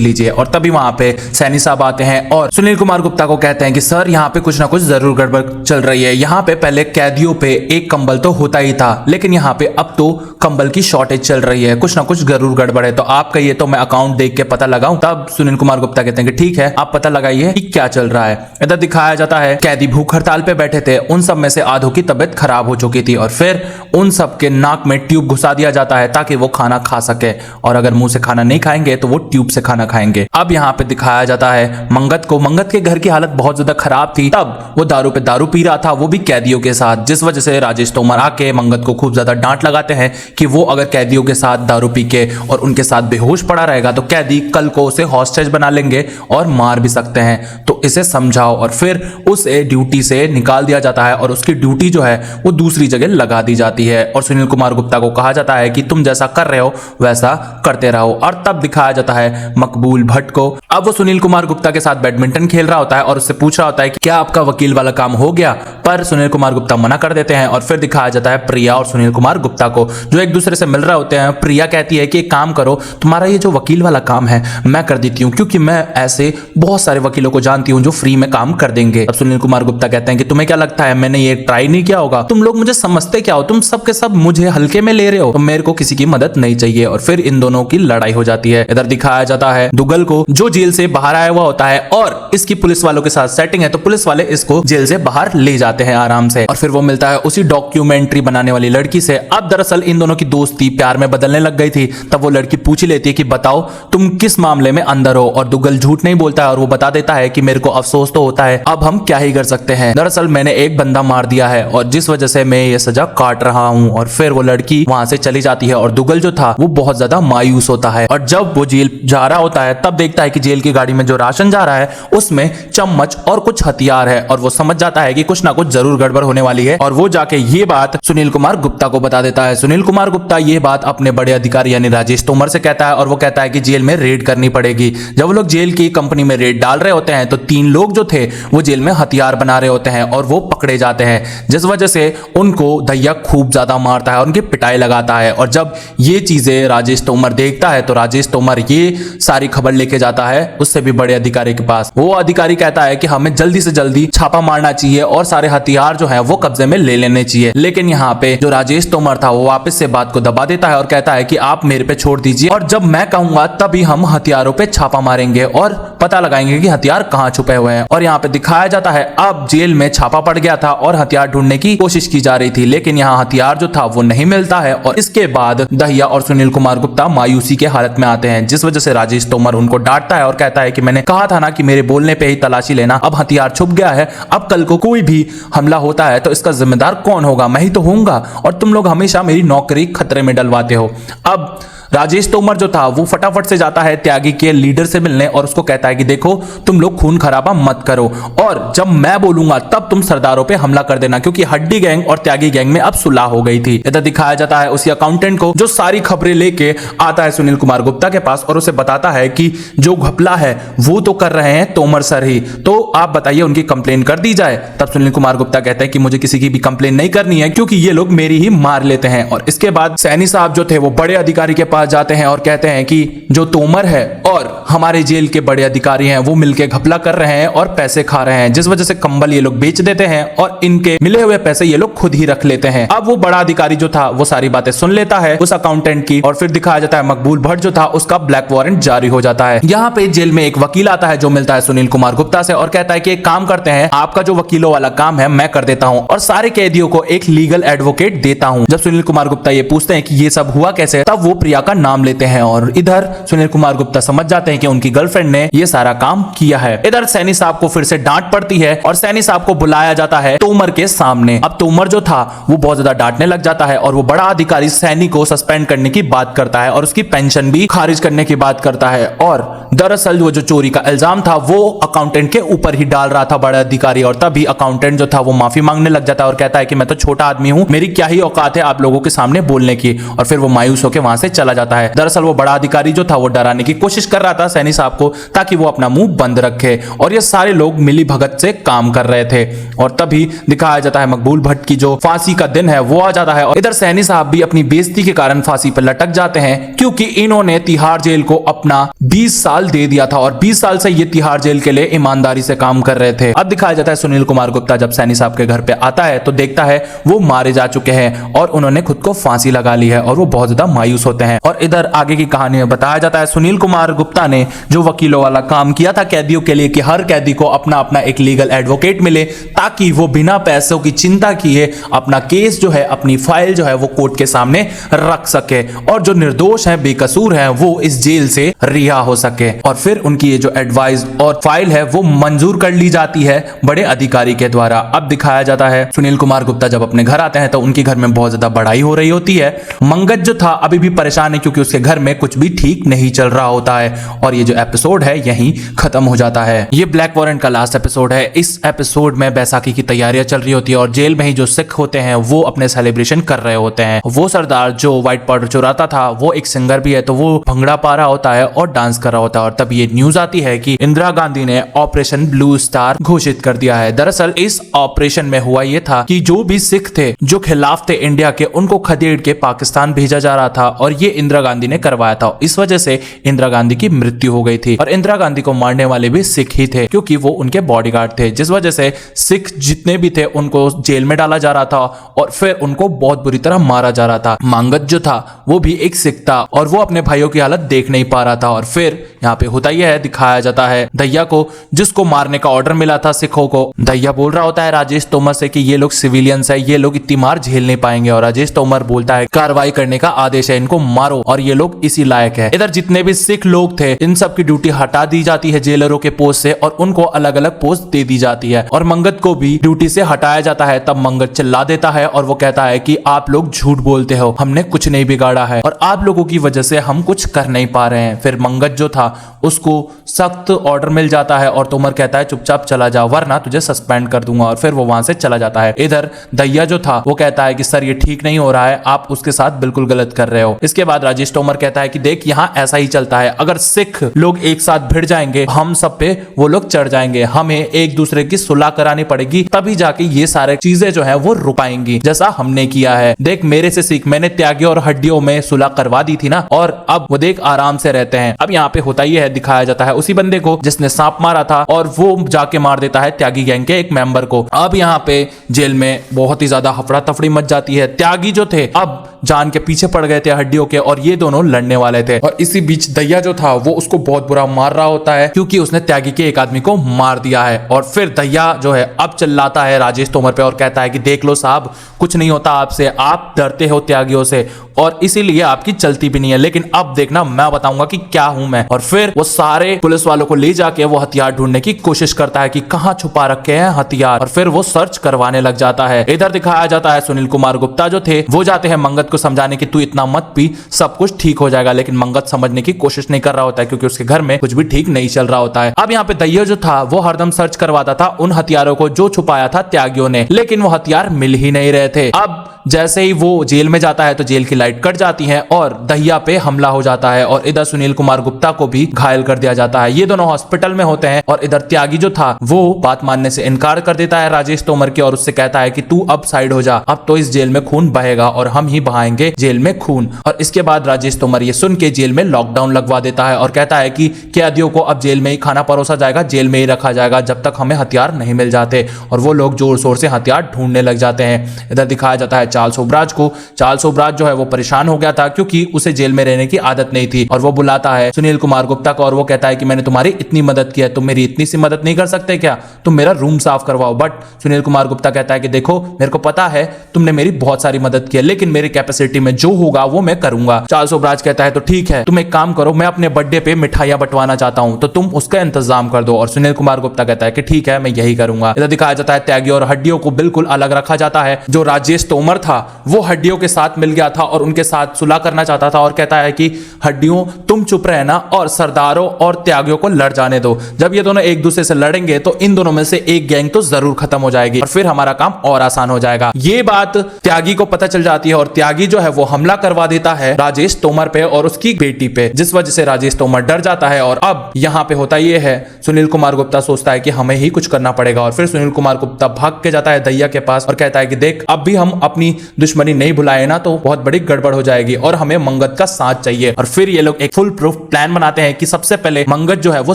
लीजिए। और तभी वहां पे सैनी साहब आते हैं और सुनील कुमार गुप्ता को कहते हैं कि सर यहाँ पे कुछ ना कुछ जरूर गड़बड़ चल रही है। यहाँ पे पहले कैदियों पे एक कंबल तो होता ही था, लेकिन यहाँ पे अब तो कंबल की शॉर्टेज चल रही है, कुछ ना कुछ जरूर गड़बड़ है। तो आप कहिए तो मैं अकाउंट देख के पता लगाऊं। तब सुनील कुमार गुप्ता कहते हैं कि ठीक है, आप पता लगाइए कि क्या चल रहा है। इधर दिखाया जाता है कैदी भूख हड़ताल पे बैठे थे, उन सब में से आधों की तबियत खराब हो चुकी थी और फिर उन सब के नाक में ट्यूब घुसा दिया जाता है ताकि वो खाना खा सके, और अगर मुंह से खाना नहीं खाएंगे तो वो ट्यूब से खाना खाएंगे। अब यहाँ पे दिखाया जाता है मंगत को, मंगत के घर की हालत बहुत ज्यादा खराब थी। तब वो दारू पे दारू पी रहा था, वो भी कैदियों के साथ, जिस वजह से राजेश तोमर आके मंगत को खूब ज्यादा डांट लगाते हैं कि वो अगर कैदियों के साथ दारू पी के और उनके साथ बेहोश पड़ा रहेगा तो कैदी कल को उसे हॉस्टेज बना लेंगे और मार भी सकते हैं, तो इसे समझाओ। और फिर उसे ड्यूटी से निकाल दिया जाता है और उसकी ड्यूटी जो है वो दूसरी जगह लगा दी जाती है और सुनील कुमार गुप्ता को कहा जाता है कि तुम जैसा कर रहे हो वैसा करते रहो। और तब दिखाया जाता है मकबूल भट्ट को। अब वो सुनील कुमार गुप्ता के साथ बैडमिंटन खेल रहा होता है और उससे पूछ रहा होता है कि क्या आपका वकील वाला काम हो गया, पर सुनील कुमार गुप्ता मना कर देते हैं। और फिर दिखाया जाता है प्रिया और सुनील कुमार गुप्ता को, जो एक दूसरे से मिल रहे होते हैं। प्रिया कहती है कि एक काम करो, तुम्हारा ये जो वकील वाला काम है मैं कर देती हूँ, क्योंकि मैं ऐसे बहुत सारे वकीलों को जानती हूँ जो फ्री में काम कर देंगे। अब सुनील कुमार गुप्ता कहते हैं कि तुम्हें क्या लगता है मैंने ये ट्राई नहीं किया होगा, तुम लोग मुझे समझते क्या हो, तुम सब के सब मुझे हल्के में ले रहे हो, तो मेरे को किसी की मदद नहीं चाहिए। और फिर इन दोनों की लड़ाई हो जाती है। इधर दिखाया जाता है दुगल को, जो जेल से बाहर आया हुआ होता है और इसकी पुलिस वालों के साथ सेटिंग है, तो पुलिस वाले इसको जेल से बाहर ले जाते हैं आराम से। और फिर वो मिलता है उसी डॉक्यूमेंट्री बनाने वाली लड़की से। अब दरअसल इन दोनों की दोस्ती प्यार में बदलने लग गई थी। तब वो लड़की पूछ ही लेती है कि बताओ तुम किस मामले में अंदर हो, और दुगल झूठ नहीं बोलता है और वो बता देता है कि मेरे को अफसोस तो होता है, अब हम क्या ही कर सकते हैं, दरअसल मैंने एक बंदा मार दिया है और जिस वजह से मैं ये सजा काट रहा हूँ। और फिर वो लड़की वहां से चली जाती है और दुगल जो था वो बहुत ज्यादा मायूस होता है। और जब वो जेल जा रहा होता है तब देखता है कि जेल की गाड़ी में जो राशन जा रहा है उसमें चम्मच और कुछ हथियार है, और वो समझ जाता है कि कुछ ना कुछ जरूर गड़बड़ होने वाली है। और वो जाके ये बात सुनील कुमार गुप्ता को बता देता है। सुनील कुमार गुप्ता ये बात अपने बड़े अधिकारी यानी राजेश तोमर से कहता है और वो कहता है कि जेल में रेड करनी पड़ेगी। जब वो लोग जेल की कंपनी में रेड डाल रहे होते हैं तो 3 लोग जो थे वो जेल में हथियार बना रहे होते हैं और वो पकड़े जाते हैं, जिस वजह से उनको दैया खूब ज्यादा मारता है और उनकी पिटाई लगाता है। और जब ये चीजें राजेश तोमर देखता है तो राजेश तोमर ये सारी खबर लेके जाता है उससे भी बड़े अधिकारी के पास। वो अधिकारी कहता है कि हमें जल्दी से जल्दी छापा मारना चाहिए और सारे हथियार जो है वो कब्जे में ले लेने चाहिए। लेकिन यहाँ पे जो राजेश तोमर था वो वापस से बात को दबा देता है और कहता है कि आप मेरे पे छोड़ दीजिए, और जब मैं कहूंगा तभी हम हथियारों पे छापा मारेंगे और पता लगाएंगे कि हथियार कहाँ छुपे हुए हैं। और यहाँ पे दिखाया जाता है अब जेल में छापा पड़ गया था और हथियार ढूंढने की कोशिश की जा रही थी, लेकिन यहाँ हथियार जो था वो नहीं मिलता है। और इसके बाद दहिया और सुनील कुमार गुप्ता मायूसी के हालत में आते हैं, जिस वजह से राजेश तोमर उनको डांटता है और कहता है कि मैंने कहा था ना कि मेरे बोलने पे ही तलाशी लेना, अब हथियार छुप गया है, अब कल को कोई भी हमला होता है तो इसका जिम्मेदार कौन होगा, मैं ही तो होऊंगा, और तुम लोग हमेशा मेरी नौकरी खतरे में डलवाते हो। अब राजेश तोमर जो था वो फटाफट से जाता है त्यागी के लीडर से मिलने और उसको कहता है कि देखो तुम लोग खून खराबा मत करो, और जब मैं बोलूंगा तब तुम सरदारों पे हमला कर देना, क्योंकि हड्डी गैंग और त्यागी गैंग में अब सुलह हो गई थी। इधर दिखाया जाता है उसी अकाउंटेंट को जो सारी खबरें लेके आता है सुनील कुमार गुप्ता के पास और उसे बताता है कि जो घपला है वो तो कर रहे हैं तोमर सर ही, तो आप बताइए उनकी कंप्लेन कर दी जाए। तब सुनील कुमार गुप्ता कहते हैं कि मुझे किसी की भी कंप्लेन नहीं करनी है क्योंकि ये लोग मेरी ही मार लेते हैं। और इसके बाद सैनी साहब जो थे वो बड़े अधिकारी के पास जाते हैं और कहते हैं कि जो तोमर है और हमारे जेल के बड़े अधिकारी हैं वो मिलके घपला कर रहे हैं और पैसे खा रहे हैं, जिस वजह से कंबल ये लोग बेच देते हैं और इनके मिले हुए पैसे ये लोग खुद ही रख लेते हैं। अब वो बड़ा अधिकारी जो था वो सारी बातें सुन लेता है उस अकाउंटेंट की, और फिर दिखाया जाता है मकबूल भट्ट जो था उसका ब्लैक वारंट जारी हो जाता है। यहाँ पे जेल में एक वकील आता है जो मिलता है सुनील कुमार गुप्ता से और कहता है कि एक काम करते हैं, आपका जो वकीलों वाला काम है मैं कर देता हूँ और सारे कैदियों को एक लीगल एडवोकेट देता हूँ। जब सुनील कुमार गुप्ता ये पूछते हैं कि ये सब हुआ कैसे, तब वो प्रिया का नाम लेते हैं और इधर सुनील कुमार गुप्ता समझ जाते हैं कि उनकी गर्लफ्रेंड ने ये सारा काम किया है। इधर सैनी साहब को फिर से डांट पड़ती है और सैनी साहब को बुलाया जाता है तोमर के सामने। अब तोमर जो था वो बहुत ज्यादा डांटने लग जाता है और वो बड़ा अधिकारी सैनी को सस्पेंड करने की बात करता है और उसकी पेंशन भी खारिज करने की बात करता है। और दरअसल वो जो चोरी का इल्जाम था वो अकाउंटेंट के ऊपर ही डाल रहा था बड़ा अधिकारी, और तभी अकाउंटेंट जो था वो माफी मांगने लग जाता है और कहता है कि मैं तो छोटा आदमी हूं, मेरी क्या ही औकात है आप लोगों के सामने बोलने की, और फिर वो मायूस होकर वहां से चला जाता है। दरअसल वो बड़ा अधिकारी जो था वो डराने की कोशिश कर रहा था सैनी साहब को ताकि वो अपना मुंह बंद रखे, और ये सारे लोग मिली भगत से काम कर रहे थे। और तभी दिखाया जाता है मकबूल भट्ट की जो फांसी का दिन है वो आ जाता है, और इधर सैनी साहब भी अपनी बेइज्जती के कारण फांसी पर लटक जाते हैं, क्योंकि इन्होंने तिहाड़ जेल को अपना 20 साल दे दिया था और 20 साल से ये तिहाड़ जेल के लिए ईमानदारी से काम कर रहे थे। अब दिखाया जाता है सुनील कुमार गुप्ता जब सैनी साहब के घर पे आता है तो देखता है वो मारे जा चुके हैं और उन्होंने खुद को फांसी लगा ली है, और वो बहुत ज्यादा मायूस होते हैं। और इधर आगे की कहानी में बताया जाता है सुनील कुमार गुप्ता ने जो वकीलों वाला काम किया था कैदियों के लिए कि हर कैदी को अपना अपना एक लीगल एडवोकेट मिले, ताकि वो बिना पैसों की चिंता किए अपना केस जो है, अपनी फाइल जो है वो कोर्ट के सामने रख सके, और जो निर्दोष है, बेकसूर है, वो इस जेल से रिहा हो सके। और फिर उनकी ये जो एडवाइस और फाइल है वो मंजूर कर ली जाती है बड़े अधिकारी के द्वारा। अब दिखाया जाता है सुनील कुमार गुप्ता जब अपने घर आते हैं तो उनके घर में बहुत ज्यादा बड़ाई हो रही होती है। मंगत जो था अभी भी परेशान है क्योंकि उसके घर में कुछ भी ठीक नहीं चल रहा होता है, और ये जो एपिसोड है यहीं खत्म हो जाता है। ये ब्लैक वारंट का लास्ट एपिसोड है। इस एपिसोड में बैसाखी की तैयारियां चल रही होती है और जेल में ही जो सिख होते हैं वो अपने सेलिब्रेशन कर रहे होते हैं। वो सरदार जो व्हाइट पाउडर चुराता था वो एक सिंगर भी है, तो वो भंगड़ा पा रहा होता है और डांस कर रहा होता है। और तब ये न्यूज आती है कि इंदिरा गांधी ने ऑपरेशन ब्लू स्टार घोषित कर दिया है। दरअसल इस ऑपरेशन में हुआ ये था कि जो भी सिख थे जो खिलाफ थे इंडिया के, उनको खदेड़ के पाकिस्तान भेजा जा रहा था, और ये इंदिरा गांधी ने करवाया था। इस वजह से इंदिरा गांधी की मृत्यु हो गई थी, और इंदिरा गांधी को मारने वाले भी सिख ही थे क्योंकि वो उनके बॉडीगार्ड थे, जिस वजह से सिख जितने भी थे उनको जेल में डाला जा रहा था और फिर उनको बहुत बुरी तरह मारा जा रहा था। मांगत जो था वो भी एक सिख था और वो अपने भाइयों की हालत देख नहीं पा रहा था। और फिर यहाँ पे होता यह है, दिखाया जाता है दहिया को, जिसको मारने का ऑर्डर मिला था सिखों को। दहिया बोल रहा होता है राजेश तोमर से कि ये लोग सिविलियंस है, ये लोग इतनी मार झेल नहीं पाएंगे, और राजेश तोमर बोलता है कार्रवाई करने का आदेश है, इनको मारो और ये लोग इसी लायक है। इधर जितने भी सिख लोग थे इन सब की ड्यूटी हटा दी जाती है जेलरों के पोस्ट से, और उनको अलग अलग पोस्ट दे दी जाती है, और मंगत को भी ड्यूटी से हटाया जाता है। तब मंगत चिल्ला देता है और वो कहता है कि आप लोग झूठ बोलते हो, हमने कुछ नहीं बिगाड़ा है और आप लोगों की वजह से हम कुछ कर नहीं पा रहे हैं। फिर मंगत जो था उसको सख्त ऑर्डर मिल जाता है और तोमर कहता है चुपचाप चला जा वरना तुझे सस्पेंड कर दूंगा, और फिर वो वहां से चला जाता है। इधर दहिया जो था वो कहता है कि सर ये ठीक नहीं हो रहा है, आप उसके साथ बिल्कुल गलत कर रहे हो। इसके बाद राजेश तोमर कहता है कि देख यहाँ ऐसा ही चलता है, अगर सिख लोग एक साथ भिड़ जाएंगे हम सब पे वो लोग चढ़ जाएंगे, हमें एक दूसरे की सुलह करानी पड़ेगी, तभी जाके ये सारे चीजें जो है वो रुक पाएंगी, जैसा हमने किया है। देख मेरे से सीख, मैंने त्यागी और हड्डियों में सुलह करवा दी थी ना, और अब वो देख आराम से रहते हैं। अब यहाँ पे होता ही है, दिखाया जाता है उसी बंदे को जिसने सांप मारा था और वो जाके मार देता है त्यागी गैंग के एक मेंबर को। अब यहाँ पे जेल में बहुत ही ज्यादा हफड़ा तफड़ी मच जाती है। त्यागी जो थे अब जान के पीछे पड़ गए थे हड्डियों के, और ये दोनों लड़ने वाले थे। और इसी बीच दहिया जो था वो उसको बहुत बुरा मार रहा होता है क्योंकि उसने त्यागी के एक आदमी को मार दिया है। और फिर दहिया जो है अब चिल्लाता है राजेश तोमर पे और कहता है कि देख लो साहब कुछ नहीं होता आपसे, आप डरते हो त्यागियों से और इसीलिए आपकी चलती भी नहीं है, लेकिन अब देखना मैं बताऊंगा कि क्या हूं मैं। और फिर वो सारे पुलिस वालों को ले जाके वो हथियार ढूंढने की कोशिश करता है कि कहां छुपा रखे हैं हथियार, और फिर वो सर्च करवाने लग जाता है। इधर दिखाया जाता है सुनील कुमार गुप्ता जो थे वो जाते हैं मंगत को समझाने की तू इतना मत पी, सब कुछ ठीक हो जाएगा, लेकिन मंगत समझने की कोशिश नहीं कर रहा होता है क्योंकि उसके घर में कुछ भी ठीक नहीं चल रहा होता है। अब यहाँ पे दहिया जो था वो हरदम सर्च करवाता था उन हथियारों को जो छुपाया था त्यागियों ने, लेकिन वो हथियार मिल ही नहीं रहे थे। अब जैसे ही वो जेल में जाता है तो जेल की लाइट कट जाती है और दहिया पे हमला हो जाता है, और इधर सुनील कुमार गुप्ता को भी घायल कर दिया जाता है। ये दोनों हॉस्पिटल में होते हैं, और इधर त्यागी जो था वो बात मानने से इनकार कर देता है राजेश तोमर की, और उससे कहता है कि तू अब साइड हो जा, अब तो इस जेल में खून बहेगा और हम ही बहाएंगे जेल में खून। और इसके बाद राजेश तोमर ये सुन के जेल में लॉकडाउन लगवा देता है और कहता है कि कैदियों को अब जेल में ही खाना परोसा जाएगा, जेल में ही रखा जाएगा जब तक हमें हथियार नहीं मिल जाते। और वो लोग जोर शोर से हथियार ढूंढने लग जाते हैं। इधर दिखाया जाता है चार्ल्स ओबराज को। चार्ल्स ओबराज जो है वो परेशान हो गया था क्योंकि उसे जेल में रहने की आदत नहीं थी, और वो बुलाता है सुनील कुमार गुप्ता को और वो कहता है कि मैंने तुम्हारी इतनी मदद की है, तुम मेरी इतनी सी मदद नहीं कर सकते क्या, तुम मेरा रूम साफ करवाओ। बट सुनील कुमार गुप्ता कहता है कि देखो मेरे को पता है तुमने मेरी बहुत सारी मदद की है, लेकिन मेरी कैपेसिटी में जो होगा वो मैं करूंगा। चार्ल्स ओबराज कहता है तो ठीक है, तुम एक काम करो, मैं अपने बर्थडे पे मिठाइयां बंटवाना चाहता हूं तो तुम उसका इंतजाम कर दो। और सुनील कुमार गुप्ता कहता है कि ठीक है मैं यही करूंगा। इधर दिखाया जाता है त्यागी और हड्डियों को बिल्कुल अलग रखा जाता है। जो राजेश तोमर था वो हड्डियों के साथ मिल गया था और उनके साथ सुलह करना चाहता था और कहता है कि हड्डियों तुम चुप रहना और सरदारों और त्यागियों को लड़ जाने दो। जब ये दोनों एक दूसरे से लड़ेंगे तो इन दोनों में से एक गैंग तो जरूर खत्म हो जाएगी और फिर हमारा काम और आसान हो जाएगा। ये बात त्यागी को पता चल जाती है और त्यागी जो है वो हमला करवा देता है राजेश तोमर पे और उसकी बेटी पे, जिस वजह से राजेश तोमर डर जाता है। और अब यहाँ पे होता ये है, सुनील कुमार गुप्ता सोचता है कि हमें ही कुछ करना पड़ेगा और फिर सुनील कुमार गुप्ता भाग के जाता है दैया के पास और कहता है कि देख अब भी हम अपनी दुश्मनी नहीं भुलाए ना तो बहुत बड़ी गड़बड़ हो जाएगी और हमें मंगत का साथ चाहिए। और फिर ये लोग एक फुल प्रूफ प्लान बनाते हैं कि सबसे पहले मंगत जो है वो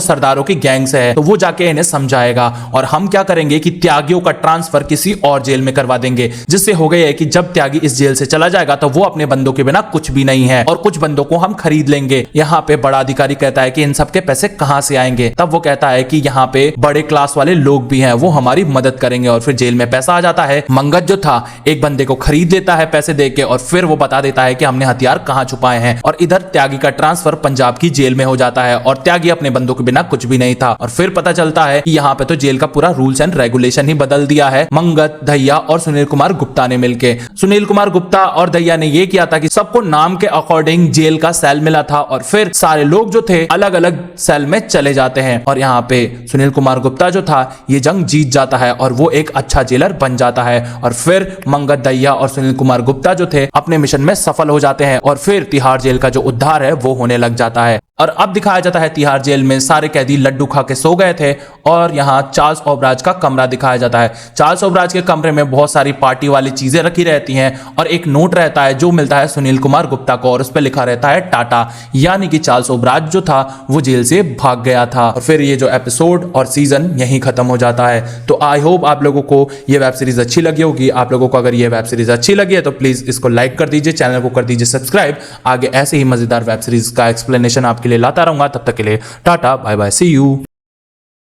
सरदारों की गैंग से है तो वो जाके इन्हें समझाएगा और हम क्या करेंगे कि त्यागियों का ट्रांसफर किसी और जेल में करवा देंगे, जिससे हो गया है कि जब त्यागी इस जेल से चला जाएगा तो वो अपने बंदों के बिना कुछ भी नहीं है और कुछ बंदों को हम खरीद लेंगे। यहाँ पे बड़ा अधिकारी कहता है कि इन सबके पैसे कहां से आएंगे, तब वो कहता है कि यहाँ पे बड़े क्लास वाले लोग भी हैं वो हमारी मदद करेंगे और फिर जेल में पैसा आ जाता है। मंगत जो था एक बंदे को खरीद लेता है पैसे देके और फिर वो बता देता है कि हमने हथियार कहां छुपाए हैं और इधर त्यागी का ट्रांसफर पंजाब की जेल में हो जाता है और त्यागी अपने बंदों के बिना कुछ भी नहीं था। और फिर पता चलता है कि यहाँ पे तो जेल का पूरा रूल्स एंड रेगुलेशन ही बदल दिया है मंगत, दैया और सुनील कुमार गुप्ता ने मिलके। सुनील कुमार गुप्ता और दैया ने ये किया था कि सबको नाम के अकॉर्डिंग जेल का सेल मिला था और फिर सारे लोग जो थे अलग अलग सेल में चले जाते हैं और यहाँ पे सुनील कुमार गुप्ता जो था ये जंग जीत जाता है और वो एक अच्छा जेलर बन जाता है और फिर मंगत, दैया और सुनील कुमार गुप्ता जो थे अपने मिशन में सफल हो जाते हैं और फिर तिहाड़ जेल का जो उद्धार है वो होने लग जाता है। और अब दिखाया जाता है तिहाड़ जेल में सारे कैदी लड्डू खा के सो गए थे और यहाँ चार्ल्स ओबराज का कमरा दिखाया जाता है। चार्ल्स ओबराज के कमरे में बहुत सारी पार्टी वाली चीजें रखी रहती हैं और एक नोट रहता है जो मिलता है सुनील कुमार गुप्ता को और उस पर लिखा रहता है टाटा, यानी कि चार्ल्स ओबराज जो था वो जेल से भाग गया था। और फिर ये जो एपिसोड और सीजन यहीं खत्म हो जाता है। तो आई होप आप लोगों को ये वेब सीरीज अच्छी लगी होगी। आप लोगों को अगर ये वेब सीरीज अच्छी लगी है तो प्लीज इसको लाइक कर दीजिए, चैनल को कर दीजिए सब्सक्राइब। आगे ऐसे ही मजेदार वेब सीरीज का एक्सप्लेनेशन आपके लिए लाता रहूंगा। तब तक के लिए tata, bye bye, see you.